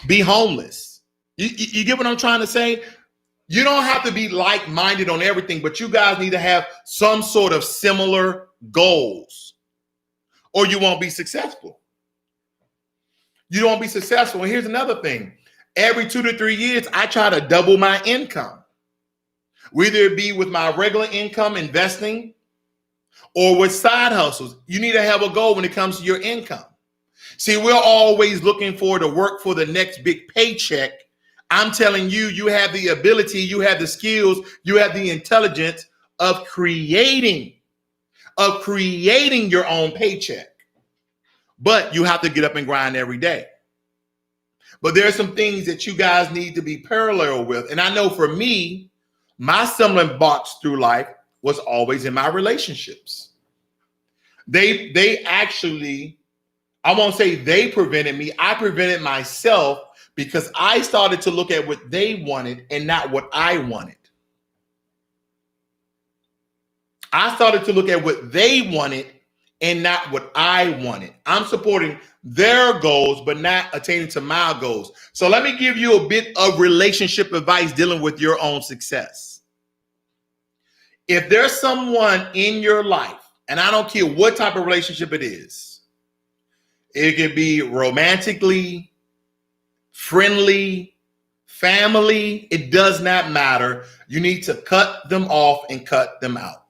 be homeless. You get what I'm trying to say? You don't have to be like-minded on everything, but you guys need to have some sort of similar goals, or you won't be successful. You won't be successful. And here's another thing. Every 2 to 3 years, I try to double my income, whether it be with my regular income investing or with side hustles. You need to have a goal when it comes to your income. See, we're always looking for to work for the next big paycheck. I'm telling you, you have the ability, you have the skills, you have the intelligence of creating your own paycheck. But you have to get up and grind every day. But there are some things that you guys need to be parallel with. And I know for me, my stumbling blocks through life was always in my relationships. They actually, I won't say they prevented me. I prevented myself, because I started to look at what they wanted and not what I wanted. I started to look at what they wanted and not what I wanted. I'm supporting their goals, but not attaining to my goals. So let me give you a bit of relationship advice dealing with your own success. If there's someone in your life, and I don't care what type of relationship it is, it could be romantically, friendly, family, it does not matter. You need to cut them off and cut them out.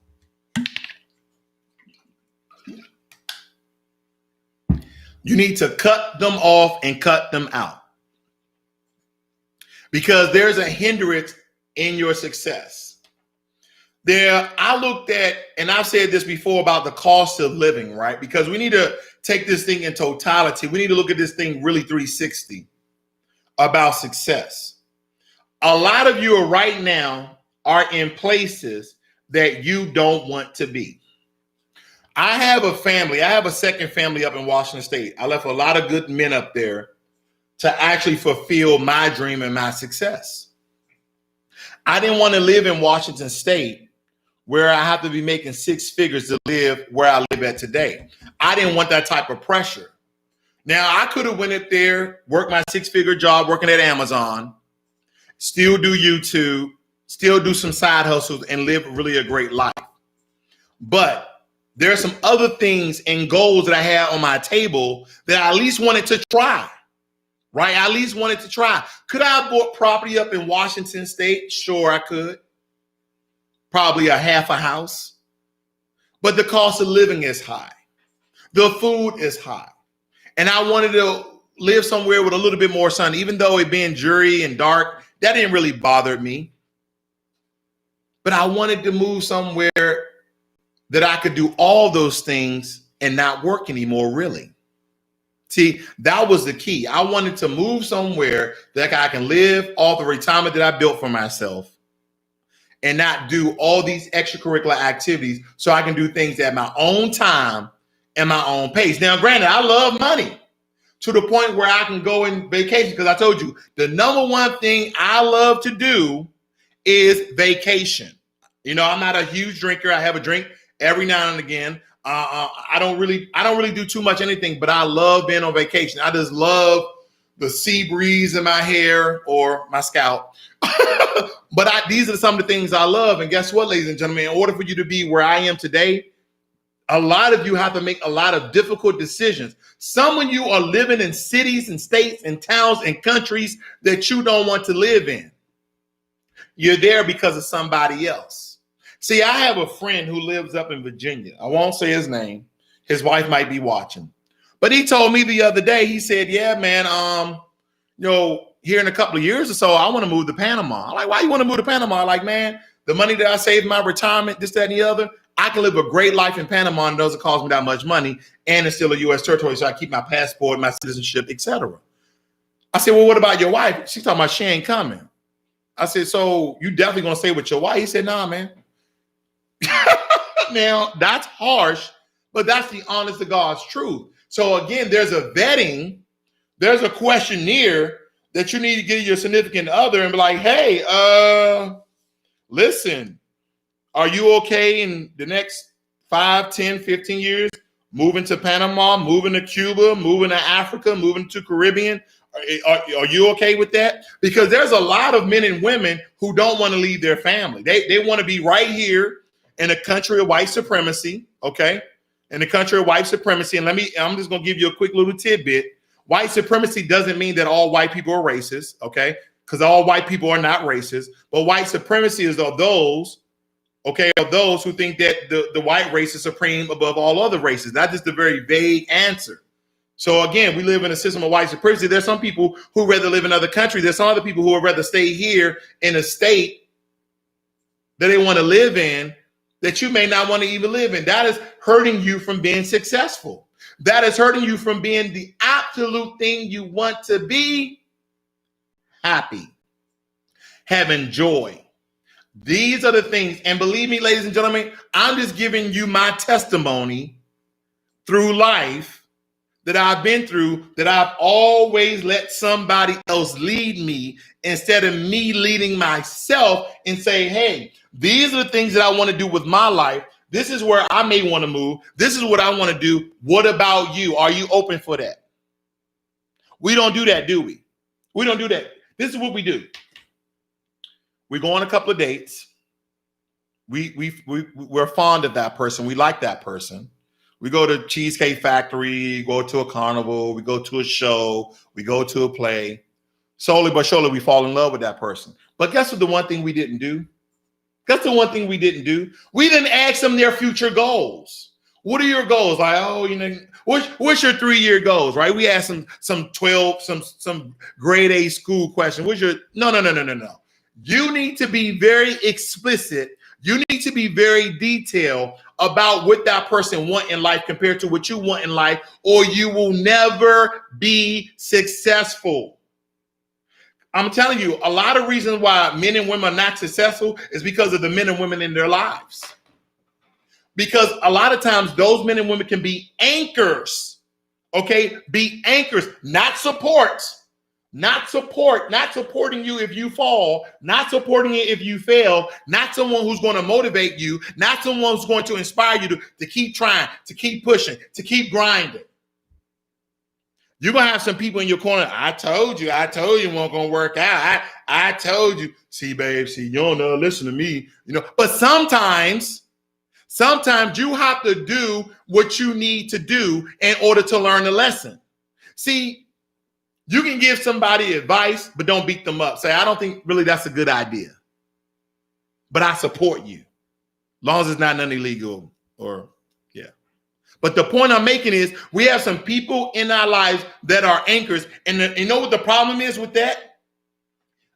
You need to cut them off and cut them out, because there's a hindrance in your success. I looked at, and I've said this before about the cost of living, right? Because we need to take this thing in totality. We need to look at this thing really 360 about success. A lot of you right now are in places that you don't want to be. I have a family. I have a second family up in Washington State. I left a lot of good men up there to actually fulfill my dream and my success. I didn't want to live in Washington State where I have to be making six figures to live where I live at today. I didn't want that type of pressure. Now, I could have went up there, worked my six-figure job working at Amazon, still do YouTube, still do some side hustles, and live really a great life. But there are some other things and goals that I had on my table that I at least wanted to try, right? I at least wanted to try. Could I have bought property up in Washington State? Sure, I could. Probably a half a house. But the cost of living is high. The food is high. And I wanted to live somewhere with a little bit more sun, even though it being dreary and dark, that didn't really bother me. But I wanted to move somewhere that I could do all those things and not work anymore, really. See, that was the key. I wanted to move somewhere that I can live off the retirement that I built for myself and not do all these extracurricular activities so I can do things at my own time and my own pace. Now, granted, I love money to the point where I can go on vacation because I told you the number one thing I love to do is vacation. You know, I'm not a huge drinker. I have a drink every now and again. I don't really do too much anything, but I love being on vacation. I just love the sea breeze in my hair or my scalp. But these are some of the things I love. And guess what, ladies and gentlemen, in order for you to be where I am today, a lot of you have to make a lot of difficult decisions. Some of you are living in cities and states and towns and countries that you don't want to live in. You're there because of somebody else. See, I have a friend who lives up in Virginia. I won't say his name. His wife might be watching. But he told me the other day, he said, yeah, man, here in a couple of years or so, I want to move to Panama. I'm like, why you want to move to Panama? I'm like, man, the money that I saved in my retirement, this, that, and the other, I can live a great life in Panama and it doesn't cost me that much money. And it's still a U.S. territory, so I keep my passport, my citizenship, etc. I said, well, what about your wife? She's talking about she ain't coming. I said, so you definitely going to stay with your wife? He said, nah, man. Now, that's harsh, but that's the honest to God's truth. So again, there's a vetting, there's a questionnaire that you need to give your significant other and be like, hey, listen, are you okay in the next 5, 10, 15 years moving to Panama, moving to Cuba, moving to Africa, moving to Caribbean? Are you okay with that? Because there's a lot of men and women who don't want to leave their family. They want to be right here in a country of white supremacy, okay? In the country of white supremacy. And I'm just going to give you a quick little tidbit. White supremacy doesn't mean that all white people are racist, okay? Because all white people are not racist. But white supremacy is of those, okay, of those who think that the white race is supreme above all other races. That's just a very vague answer. So again, we live in a system of white supremacy. There's some people who rather live in other countries. There's some other people who would rather stay here in a state that they want to live in that you may not want to even live in. That is hurting you from being successful. That is hurting you from being the absolute thing you want to be: happy, having joy. These are the things. And believe me, ladies and gentlemen, I'm just giving you my testimony through life that I've been through, that I've always let somebody else lead me instead of me leading myself and say, hey, these are the things that I want to do with my life. This is where I may want to move. This is what I want to do. What about you? Are you open for that? We don't do that, do we? We don't do that. This is what we do. We go on a couple of dates. We're fond of that person. We like that person. We go to Cheesecake Factory, go to a carnival, we go to a show, we go to a play. Slowly but surely, we fall in love with that person. But guess what the one thing we didn't do? Guess the one thing we didn't do? We didn't ask them their future goals. What are your goals? Like, what's your 3-year goals, right? We asked some grade A school question. No. You need to be very explicit. You need to be very detailed about what that person wants in life compared to what you want in life, or you will never be successful. I'm telling you, a lot of reasons why men and women are not successful is because of the men and women in their lives. Because a lot of times those men and women can be anchors, okay? Be anchors, not supports, Not supporting you if you fall, not supporting it if you fail, not someone who's going to motivate you, not someone who's going to inspire you to keep trying, to keep pushing, to keep grinding. You're going to have some people in your corner. I told you it wasn't going to work out. I told you. See, babe, you don't know, listen to me, But sometimes you have to do what you need to do in order to learn the lesson. See, you can give somebody advice, but don't beat them up. Say, I don't think really that's a good idea, but I support you. As long as it's not nothing illegal yeah. But the point I'm making is we have some people in our lives that are anchors. And you know what the problem is with that?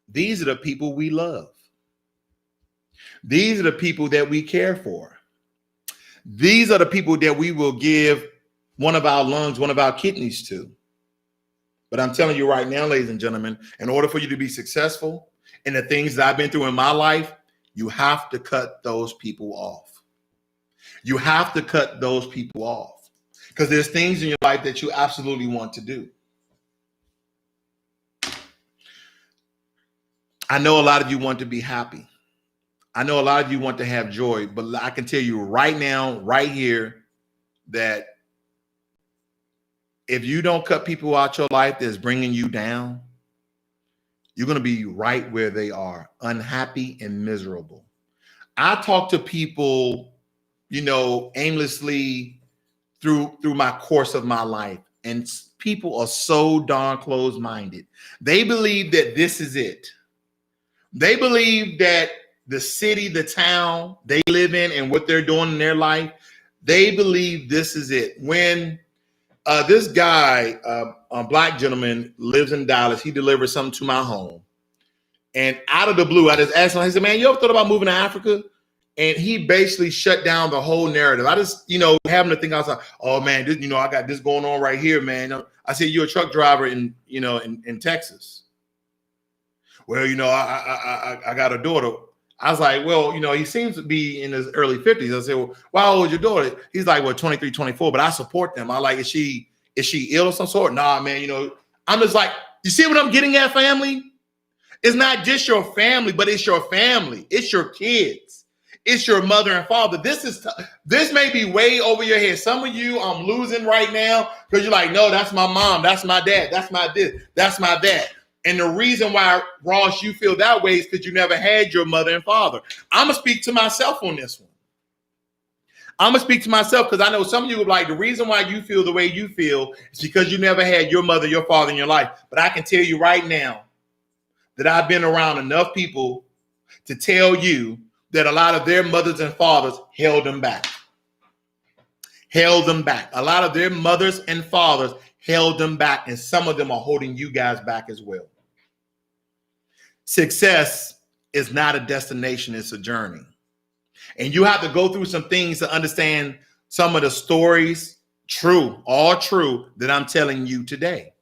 These are the people we love. These are the people that we care for. These are the people that we will give one of our lungs, one of our kidneys to. But I'm telling you right now, ladies and gentlemen, in order for you to be successful in the things that I've been through in my life, you have to cut those people off. You have to cut those people off because there's things in your life that you absolutely want to do. I know a lot of you want to be happy. I know a lot of you want to have joy, but I can tell you right now, right here, that if you don't cut people out your life that's bringing you down, you're going to be right where they are, unhappy and miserable. I talk to people, aimlessly through my course of my life, and people are so darn closed-minded. They believe that this is it. They believe that the city, the town they live in and what they're doing in their life, they believe this is it. When this guy, a black gentleman, lives in Dallas. He delivered something to my home. And out of the blue, I just asked him, I said, man, you ever thought about moving to Africa? And he basically shut down the whole narrative. I just, having to think, I was like, oh, man, this, I got this going on right here, man. I said, you're a truck driver in Texas. Well, I got a daughter. I was like, well, he seems to be in his early 50s. I said, well, how old is your daughter? He's like, well, 23, 24, but I support them. I like, is she ill of some sort? Nah, man, I'm just like, you see what I'm getting at, family? It's not just your family, but it's your family. It's your kids. It's your mother and father. This may be way over your head. Some of you I'm losing right now because you're like, no, that's my mom. That's my dad. That's my this. That's my dad. And the reason why, Ross, you feel that way is because you never had your mother and father. I'm going to speak to myself on this one. I'm going to speak to myself because I know some of you are like, the reason why you feel the way you feel is because you never had your mother, your father in your life. But I can tell you right now that I've been around enough people to tell you that a lot of their mothers and fathers held them back. Held them back. A lot of their mothers and fathers held them back, and some of them are holding you guys back as well. Success is not a destination, it's a journey. And you have to go through some things to understand some of the stories, all true, that I'm telling you today.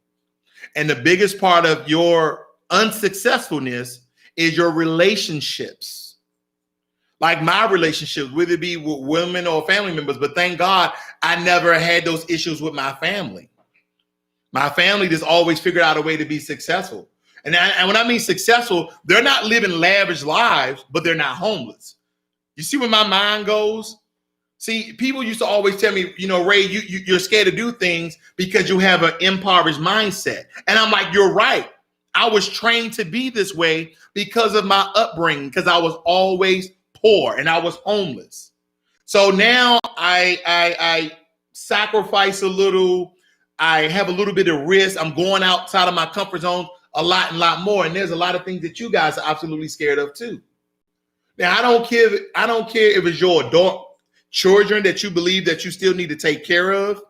And the biggest part of your unsuccessfulness is your relationships. Like my relationships, whether it be with women or family members, but thank God I never had those issues with my family. My family just always figured out a way to be successful. And when I mean successful, they're not living lavish lives, but they're not homeless. You see where my mind goes? See, people used to always tell me, Ray, you're scared to do things because you have an impoverished mindset. And I'm like, you're right. I was trained to be this way because of my upbringing, because I was always poor and I was homeless. So now I sacrifice a little. I have a little bit of risk. I'm going outside of my comfort zone a lot more. And there's a lot of things that you guys are absolutely scared of too. Now, I don't care if it's your adult children that you believe that you still need to take care of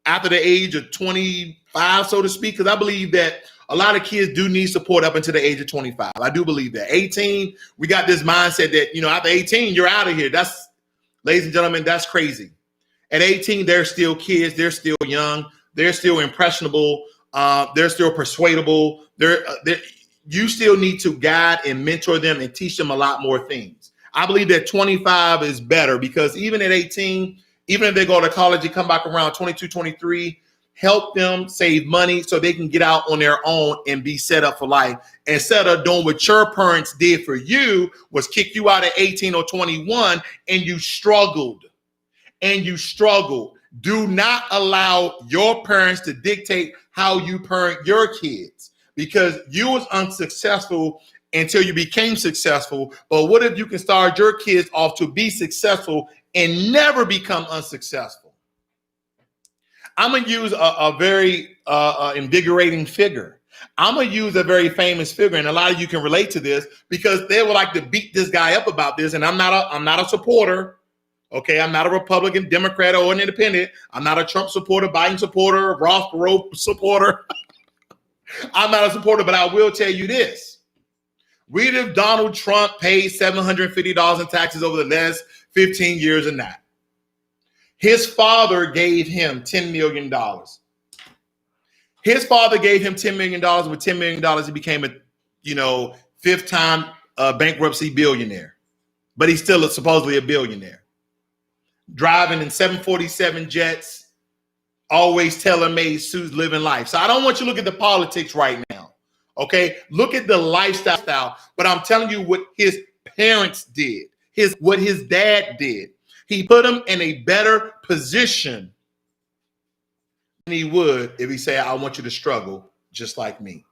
after the age of 25, so to speak, because I believe that a lot of kids do need support up until the age of 25. I do believe that. 18, we got this mindset that, after 18, you're out of here. That's, ladies and gentlemen, that's crazy. At 18, they're still kids. They're still young. They're still impressionable. They're still persuadable. You still need to guide and mentor them and teach them a lot more things. I believe that 25 is better because even at 18, even if they go to college and come back around 22, 23, help them save money so they can get out on their own and be set up for life, instead of doing what your parents did for you, was kick you out at 18 or 21 and you struggled. Do not allow your parents to dictate how you parent your kids, because you was unsuccessful until you became successful. But what if you can start your kids off to be successful and never become unsuccessful? I'm going to use a very invigorating figure. I'm going to use a very famous figure, and a lot of you can relate to this because they would like to beat this guy up about this. And I'm not a supporter. Okay, I'm not a Republican, Democrat, or an independent. I'm not a Trump supporter, Biden supporter, Ross Perot supporter. I'm not a supporter, but I will tell you this. Read if Donald Trump paid $750 in taxes over the last 15 years or not. His father gave him $10 million. His father gave him $10 million. With $10 million, he became a, fifth-time bankruptcy billionaire. But he's still supposedly a billionaire. Driving in 747 jets, always tailor-made suits, living life. So I don't want you to look at the politics right now. Okay? Look at the lifestyle. But I'm telling you what his parents did. What his dad did. He put him in a better position than he would if he said, I want you to struggle just like me.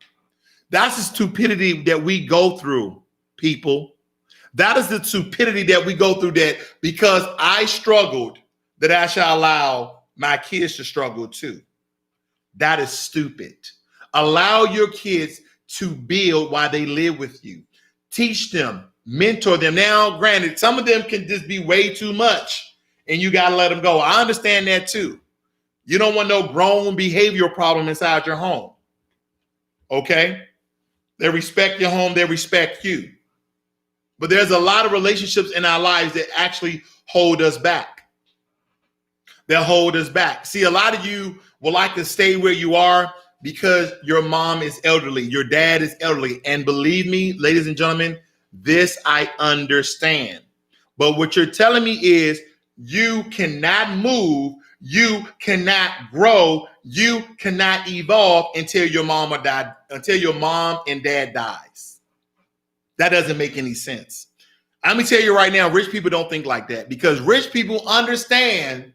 That's the stupidity that we go through, people. That is the stupidity that we go through, that because I struggled, that I shall allow my kids to struggle too. That is stupid. Allow your kids to build while they live with you. Teach them. Mentor them. Now, granted, some of them can just be way too much and you got to let them go. I understand that too. You don't want no grown behavioral problem inside your home. Okay? They respect your home. They respect you. But there's a lot of relationships in our lives that actually hold us back. They'll hold us back. See, a lot of you will like to stay where you are because your mom is elderly. Your dad is elderly. And believe me, ladies and gentlemen, this I understand. But what you're telling me is you cannot move, you cannot grow, you cannot evolve until your mom and dad dies. That doesn't make any sense. Let me tell you right now, rich people don't think like that, because rich people understand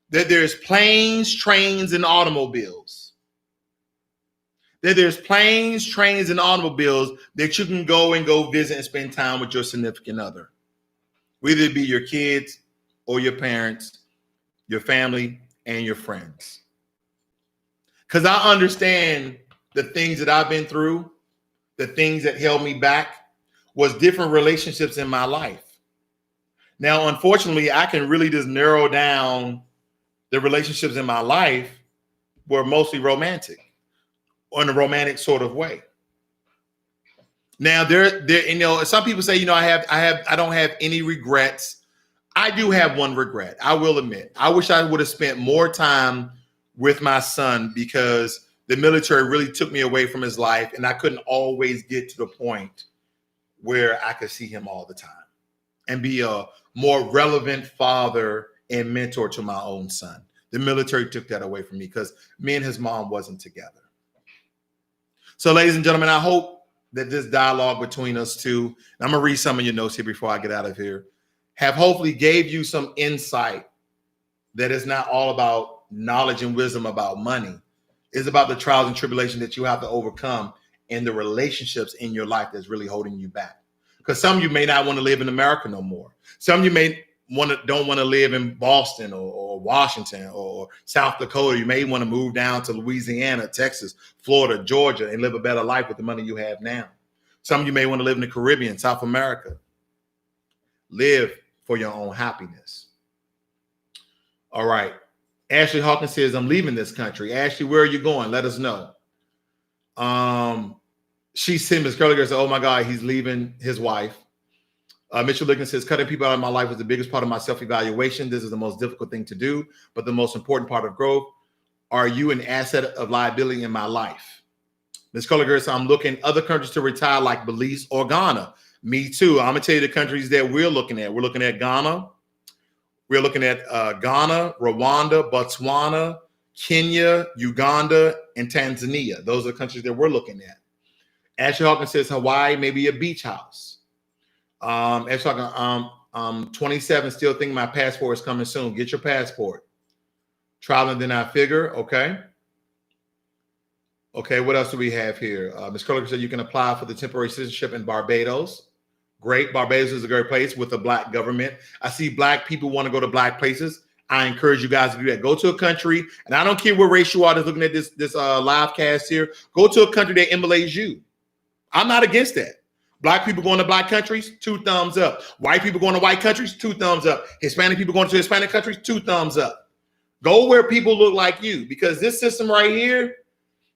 that there's planes, trains, and automobiles. That there's planes, trains, and automobiles that you can go visit and spend time with your significant other. Whether it be your kids or your parents, your family, and your friends. Because I understand the things that I've been through, the things that held me back was different relationships in my life. Now, unfortunately, I can really just narrow down the relationships in my life were mostly romantic. Or in a romantic sort of way. Now, some people say, I don't have any regrets. I do have one regret. I will admit. I wish I would have spent more time with my son, because the military really took me away from his life, and I couldn't always get to the point where I could see him all the time and be a more relevant father and mentor to my own son. The military took that away from me because me and his mom wasn't together. So, ladies and gentlemen, I hope that this dialogue between us two, I'm going to read some of your notes here before I get out of here, have hopefully gave you some insight that it's not all about knowledge and wisdom about money. It's about the trials and tribulations that you have to overcome and the relationships in your life that's really holding you back. Because some of you may not want to live in America no more. Some of you may don't want to live in Boston or Washington or South Dakota. You may want to move down to Louisiana, Texas, Florida, Georgia, and live a better life with the money you have now. Some of you may want to live in the Caribbean, South America. Live for your own happiness. All right. Ashley Hawkins says, I'm leaving this country. Ashley, where are you going? Let us know. She sent Miss Curly Girl said, oh my God, he's leaving his wife. Mitchell Liggins says, cutting people out of my life was the biggest part of my self-evaluation. This is the most difficult thing to do, but the most important part of growth. Are you an asset of liability in my life? Ms. Colliger says, I'm looking other countries to retire like Belize or Ghana. Me too. I'm going to tell you the countries that we're looking at. We're looking at Ghana. We're looking at Ghana, Rwanda, Botswana, Kenya, Uganda, and Tanzania. Those are the countries that we're looking at. Ashley Hawkins says Hawaii, maybe a beach house. Ashley Hawkins, 27, still thinking my passport is coming soon. Get your passport. Traveling, then I figure. Okay. Okay, what else do we have here? Ms. Curlicker said you can apply for the temporary citizenship in Barbados. Great. Barbados is a great place with a black government. I see black people want to go to black places. I encourage you guys to do that. Go to a country, and I don't care what race you are that's looking at this live cast here. Go to a country that emulates you. I'm not against that. Black people going to black countries, 2 thumbs up. White people going to white countries, 2 thumbs up. Hispanic people going to Hispanic countries, 2 thumbs up. Go where people look like you, because this system right here,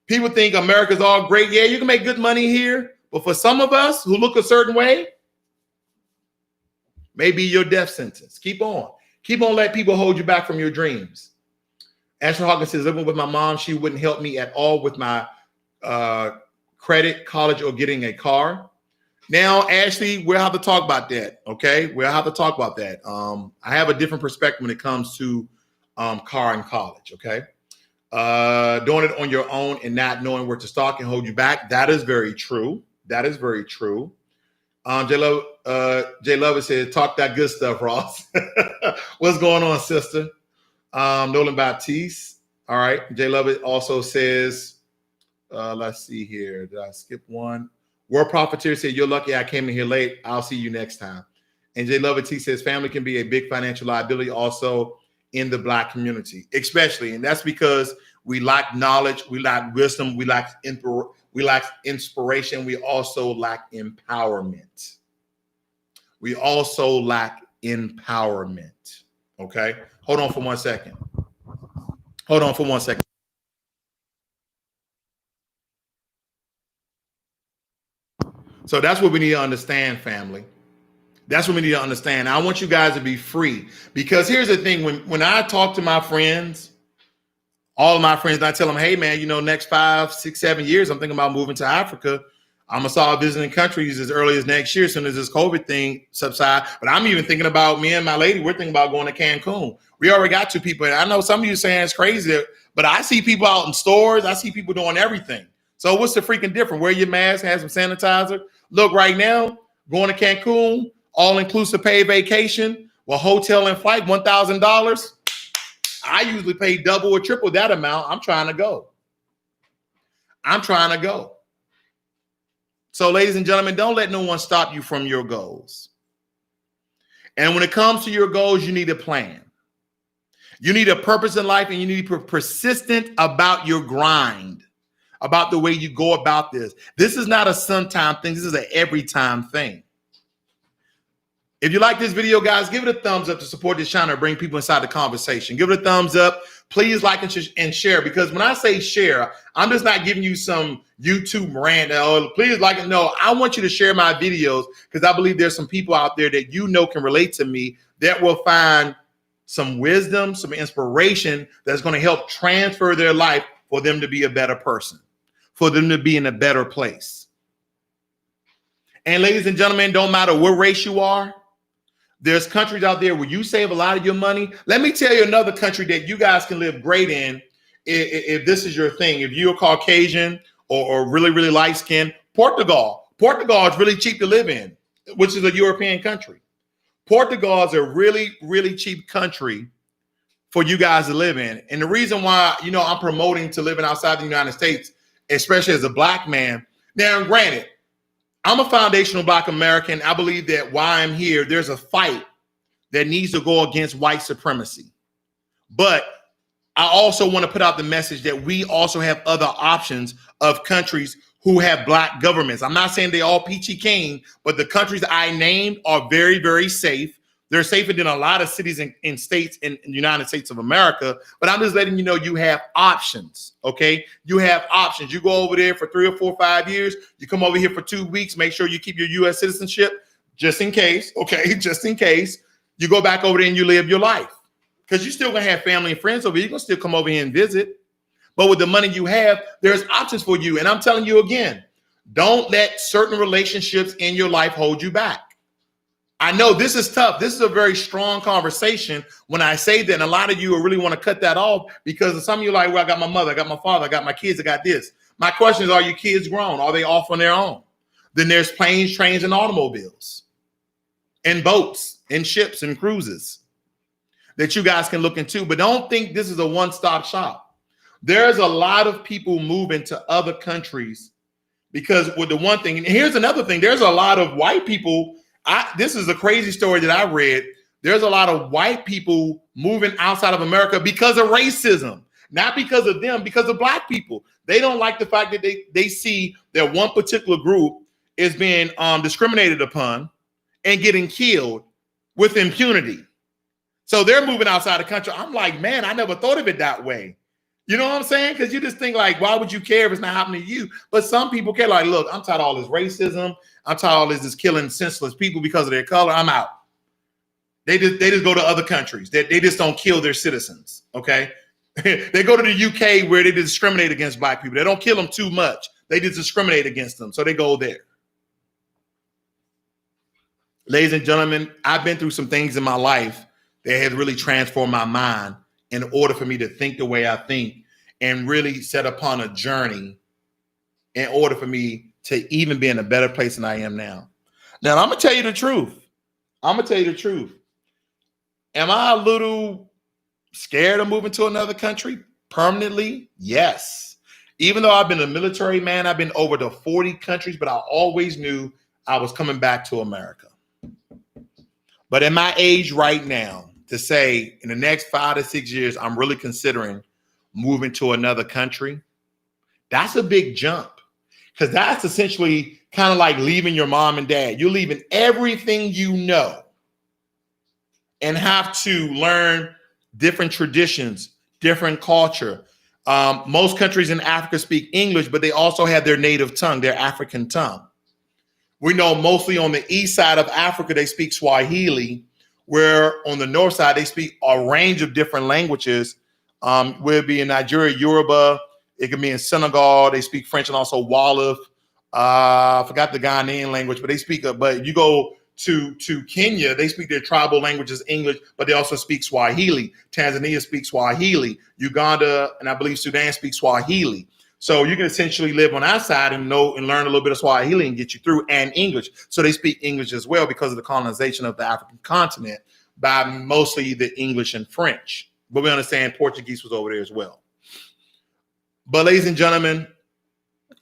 people think America's all great. Yeah, you can make good money here, but for some of us who look a certain way, maybe your death sentence. Keep on. Keep on letting people hold you back from your dreams. Ashley Hawkins says, living with my mom, she wouldn't help me at all with my credit, college, or getting a car. Now, Ashley, we'll have to talk about that, okay? We'll have to talk about that. I have a different perspective when it comes to car and college, okay? Doing it on your own and not knowing where to start can hold you back. That is very true. That is very true. Jay Lovett said, talk that good stuff, Ross. What's going on, sister? Nolan Baptiste. All right. Jay Lovett also says, let's see here. Did I skip one? World Profiteer said, you're lucky I came in here late. I'll see you next time. And Jay Lovett T says, family can be a big financial liability also in the black community, especially. And that's because we lack knowledge, we lack wisdom, we lack inspiration. We also lack empowerment. We also lack empowerment. Okay. Hold on for 1 second. Hold on for 1 second. So that's what we need to understand, family. That's what we need to understand. I want you guys to be free, because here's the thing. When I talk to my friends, all of my friends, and I tell them, hey, man, you know, next 5, 6, 7 years, I'm thinking about moving to Africa. I'm going to start visiting countries as early as next year, as soon as this COVID thing subsides. But I'm even thinking about, me and my lady, we're thinking about going to Cancun. We already got 2 people. And I know some of you saying it's crazy, but I see people out in stores. I see people doing everything. So what's the freaking difference? Wear your mask, have some sanitizer. Look, right now, going to Cancun, all-inclusive paid vacation, well, hotel and flight, $1,000. I usually pay double or triple that amount. I'm trying to go. I'm trying to go. So, ladies and gentlemen, don't let no one stop you from your goals. And when it comes to your goals, you need a plan. You need a purpose in life, and you need to be persistent about your grind, about the way you go about this. This is not a sometime thing. This is an every time thing. If you like this video, guys, give it a thumbs up to support this channel and bring people inside the conversation. Give it a thumbs up. Please like and share, because when I say share, I'm just not giving you some YouTube rant. Oh, please like it. No, I want you to share my videos, because I believe there's some people out there that you know can relate to me, that will find some wisdom, some inspiration that's going to help transfer their life for them to be a better person, for them to be in a better place. And ladies and gentlemen, don't matter what race you are, there's countries out there where you save a lot of your money. Let me tell you another country that you guys can live great in if this is your thing. If you're Caucasian or really, really light skinned, Portugal. Portugal is really cheap to live in, which is a European country. Portugal is a really, really cheap country for you guys to live in. And the reason why, you know, I'm promoting to living outside the United States, especially as a black man. Now, granted, I'm a foundational Black American. I believe that while I'm here, there's a fight that needs to go against white supremacy. But I also want to put out the message that we also have other options of countries who have black governments. I'm not saying they all peachy keen, but the countries I named are very, very safe. They're safer than a lot of cities and states in the United States of America. But I'm just letting you know you have options, okay? You have options. You go over there for 3 or 4 or 5 years. You come over here for 2 weeks. Make sure you keep your U.S. citizenship just in case, okay? Just in case. You go back over there and you live your life. Because you're still going to have family and friends over here. You're going to still come over here and visit. But with the money you have, there's options for you. And I'm telling you again, don't let certain relationships in your life hold you back. I know this is tough. This is a very strong conversation when I say that. And a lot of you really want to cut that off because some of you are like, well, I got my mother, I got my father, I got my kids, I got this. My question is, are your kids grown? Are they off on their own? Then there's planes, trains, and automobiles, and boats, and ships, and cruises that you guys can look into. But don't think this is a one-stop shop. There's a lot of people moving to other countries because with the one thing, and here's another thing, there's a lot of white people. This is a crazy story that I read. There's a lot of white people moving outside of America because of racism, not because of them, because of black people. They don't like the fact that they see that one particular group is being discriminated upon and getting killed with impunity. So they're moving outside the country. I'm like, man, I never thought of it that way. You know what I'm saying? Because you just think like, why would you care if it's not happening to you? But some people care. Like, look, I'm tired of all this racism. I'm tired of all this killing senseless people because of their color. I'm out. They just go to other countries. They just don't kill their citizens. Okay, they go to the UK where they discriminate against black people. They don't kill them too much. They just discriminate against them. So they go there. Ladies and gentlemen, I've been through some things in my life that has really transformed my mind in order for me to think the way I think and really set upon a journey in order for me to even be in a better place than I am now. Now, I'm going to tell you the truth. Am I a little scared of moving to another country permanently? Yes. Even though I've been a military man, I've been over to 40 countries, but I always knew I was coming back to America. But at my age right now, to say in the next 5 to 6 years, I'm really considering moving to another country, that's a big jump because that's essentially kind of like leaving your mom and dad. You're leaving everything you know and have to learn different traditions, different culture. Most countries in Africa speak English, but they also have their native tongue, their African tongue. We know mostly on the east side of Africa, they speak Swahili, where on the north side, they speak a range of different languages. Where it be in Nigeria, Yoruba, it can be in Senegal, they speak French and also Wolof. I forgot the Ghanaian language, but they speak, but you go to Kenya, they speak their tribal languages, English, but they also speak Swahili. Tanzania speaks Swahili. Uganda, and I believe Sudan speaks Swahili. So you can essentially live on our side and know and learn a little bit of Swahili and get you through, and English. So they speak English as well because of the colonization of the African continent by mostly the English and French. But we understand Portuguese was over there as well. But ladies and gentlemen,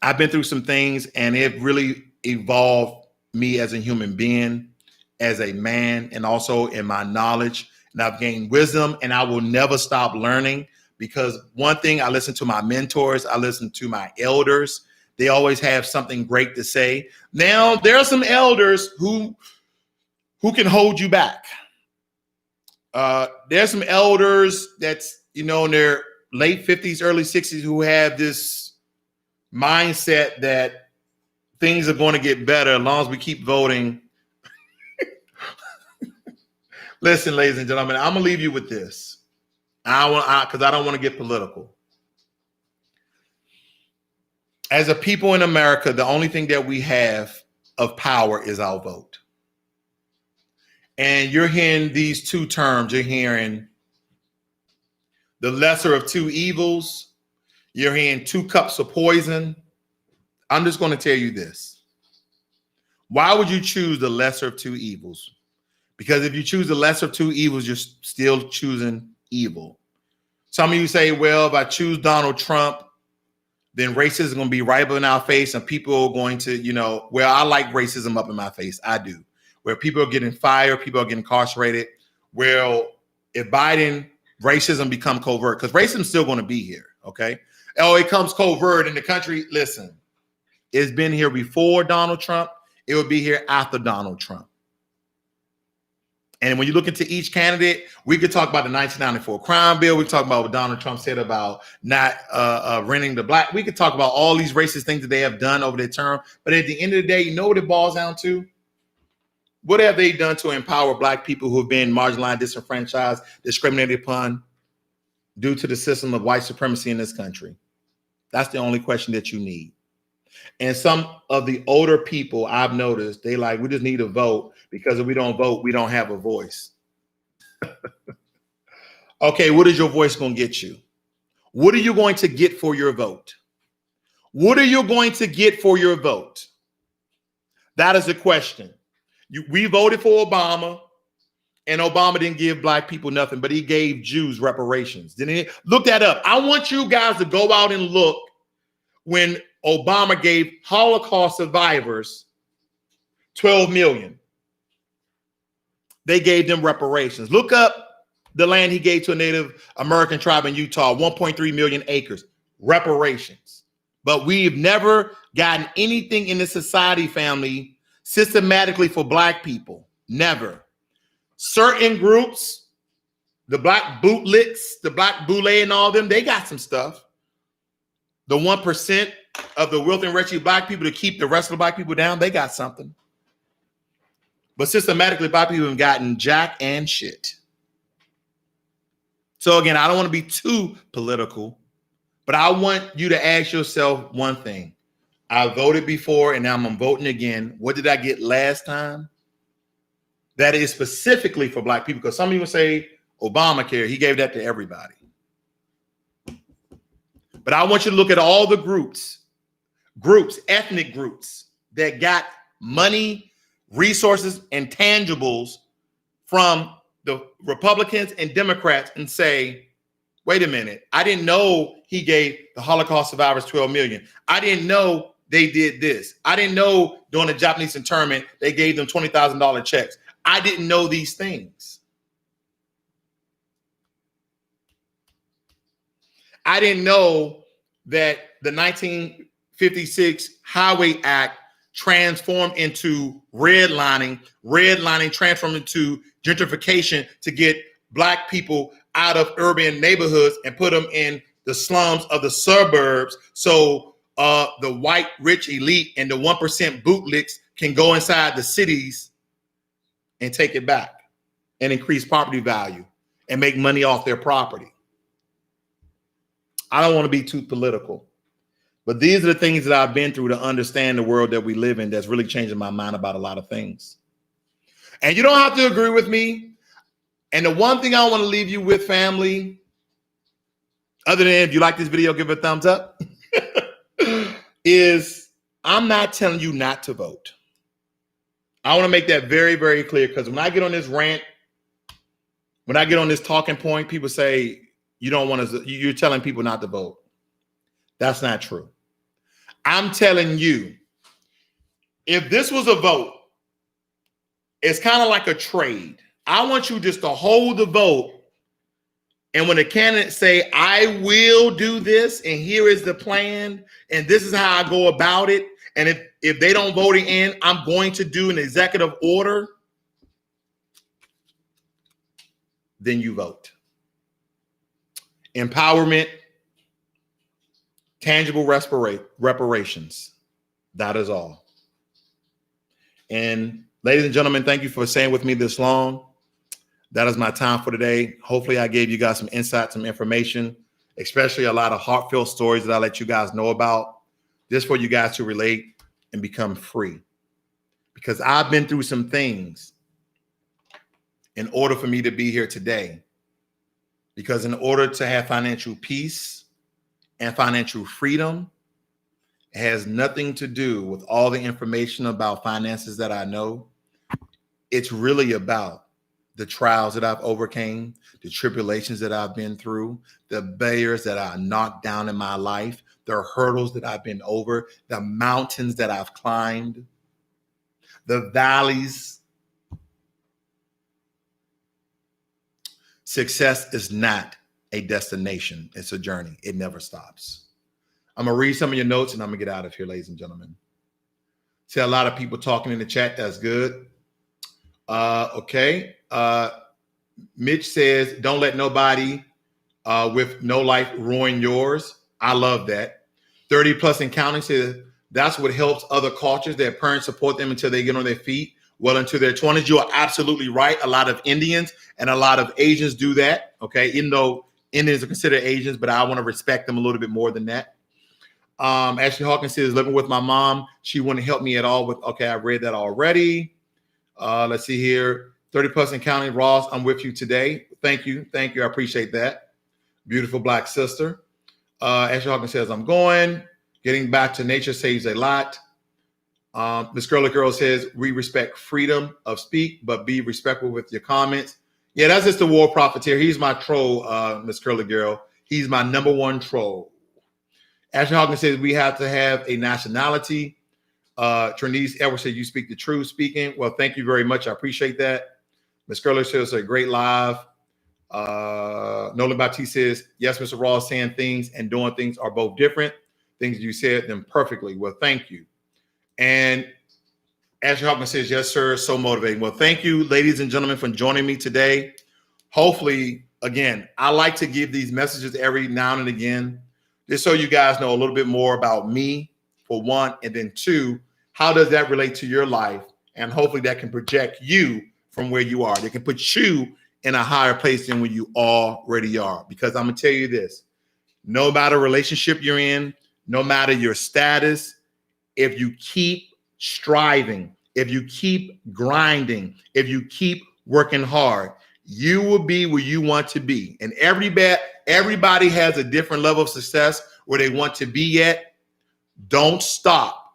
I've been through some things and it really evolved me as a human being, as a man, and also in my knowledge. And I've gained wisdom and I will never stop learning. Because one thing, I listen to my mentors, I listen to my elders. They always have something great to say. Now, there are some elders who can hold you back. There's some elders that's, in their late 50s, early 60s who have this mindset that things are going to get better as long as we keep voting. Listen, ladies and gentlemen, I'm going to leave you with this. Because I don't want to get political. As a people in America, the only thing that we have of power is our vote. And you're hearing these two terms. You're hearing the lesser of two evils. You're hearing 2 cups of poison. I'm just going to tell you this. Why would you choose the lesser of two evils? Because if you choose the lesser of two evils, you're still choosing evil. Some of you say, well, if I choose Donald Trump, then racism is going to be right up in our face and people are going to, well, I like racism up in my face. I do. Where people are getting fired, people are getting incarcerated. Well, if Biden, racism become covert, because racism is still going to be here, okay? Oh, it comes covert in the country. Listen, it's been here before Donald Trump. It will be here after Donald Trump. And when you look into each candidate, we could talk about the 1994 crime bill. We could talk about what Donald Trump said about not renting the black. We could talk about all these racist things that they have done over their term. But at the end of the day, you know what it boils down to? What have they done to empower black people who have been marginalized, disenfranchised, discriminated upon due to the system of white supremacy in this country? That's the only question that you need. And some of the older people I've noticed, they like, we just need to vote because if we don't vote, we don't have a voice. Okay, what is your voice going to get you? What are you going to get for your vote? What are you going to get for your vote? That is the question. We voted for Obama, and Obama didn't give black people nothing, but he gave Jews reparations. Didn't he? Look that up. I want you guys to go out and look when Obama gave Holocaust survivors 12 million. They gave them reparations. Look up the land he gave to a Native American tribe in Utah, 1.3 million acres, reparations. But we've never gotten anything in the society, family, systematically for black people. Never. Certain groups, the black bootlicks, the black boule and all them, they got some stuff. The 1% of the wealthy and wretched black people to keep the rest of the black people down, they got something. But systematically, black people have gotten jack and shit. So again, I don't want to be too political, but I want you to ask yourself one thing. I voted before and now I'm voting again. What did I get last time? That is specifically for black people, because some people say Obamacare, he gave that to everybody. But I want you to look at all the groups, ethnic groups that got money, resources, and tangibles from the Republicans and Democrats and say, wait a minute, I didn't know he gave the Holocaust survivors 12 million. I didn't know they did this. I didn't know during the Japanese internment, they gave them $20,000 checks. I didn't know these things. I didn't know that the 1956 Highway Act transformed into redlining transformed into gentrification to get black people out of urban neighborhoods and put them in the slums of the suburbs. So the white rich elite and the 1% bootlicks can go inside the cities and take it back and increase property value and make money off their property. I don't want to be too political, but these are the things that I've been through to understand the world that we live in that's really changing my mind about a lot of things. And you don't have to agree with me. And the one thing I want to leave you with, family, other than if you like this video, give it a thumbs up, is I'm not telling you not to vote. I want to make that very, very clear, because when I get on this rant, when I get on this talking point, people say, you don't want to, you're telling people not to vote. That's not true. I'm telling you, if this was a vote, it's kind of like a trade. I want you just to hold the vote. And when the candidates say, I will do this, and here is the plan, and this is how I go about it, and if they don't vote it in, I'm going to do an executive order, then you vote. Empowerment, tangible reparations. That is all. And ladies and gentlemen, thank you for staying with me this long. That is my time for today. Hopefully I gave you guys some insight, some information, especially a lot of heartfelt stories that I let you guys know about, just for you guys to relate and become free. Because I've been through some things in order for me to be here today. Because in order to have financial peace and financial freedom, it has nothing to do with all the information about finances that I know. It's really about the trials that I've overcame, the tribulations that I've been through, the barriers that I knocked down in my life, the hurdles that I've been over, the mountains that I've climbed, the valleys. Success is not a destination. It's a journey. It never stops. I'm going to read some of your notes and I'm going to get out of here, ladies and gentlemen. See a lot of people talking in the chat. That's good. Okay. Mitch says, don't let nobody with no life ruin yours. I love that. 30 plus and counting says, that's what helps other cultures. Their parents support them until they get on their feet. Well into their 20s. You are absolutely right. A lot of Indians and a lot of Asians do that. Okay. Even though Indians are considered Asians, but I want to respect them a little bit more than that. Ashley Hawkins says, living with my mom. She wouldn't help me at all with, okay, I read that already. Let's see here. 30+ and counting. Ross, I'm with you today. Thank you. Thank you. I appreciate that. Beautiful black sister. Ashley Hawkins says, I'm going. Getting back to nature saves a lot. Miss Curly Girl says, we respect freedom of speak, but be respectful with your comments. Yeah, that's just the war profiteer. He's my troll, Miss Curly Girl. He's my #1 troll. Ashley Hawkins says, we have to have a nationality. Trinice Edwards said, you speak the truth speaking. Well, thank you very much. I appreciate that. Miss Curly says, a great live. Nolan Baptiste says, yes, Mr. Ross, saying things and doing things are both different. Things you said them perfectly. Well, thank you. And Ashley Hawkins says, yes, sir, so motivating. Well, thank you, ladies and gentlemen, for joining me today. Hopefully, again, I like to give these messages every now and again, just so you guys know a little bit more about me, for one, and then two, how does that relate to your life? And hopefully that can project you from where you are. They can put you in a higher place than where you already are. Because I'm going to tell you this, no matter relationship you're in, no matter your status, if you keep striving, if you keep grinding, if you keep working hard, you will be where you want to be. And everybody has a different level of success where they want to be at. Don't stop.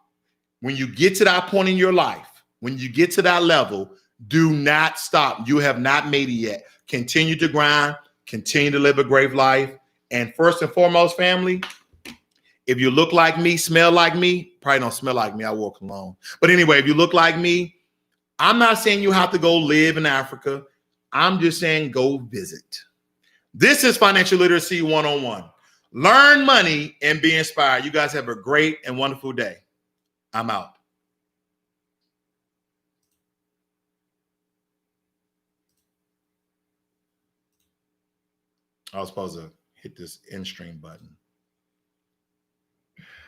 When you get to that point in your life, when you get to that level, do not stop. You have not made it yet. Continue to grind, continue to live a great life. And first and foremost, family, if you look like me, smell like me, probably don't smell like me, I walk alone. But anyway, if you look like me, I'm not saying you have to go live in Africa. I'm just saying go visit. This is Financial Literacy 101. Learn money and be inspired. You guys have a great and wonderful day. I'm out. I was supposed to hit this end stream button.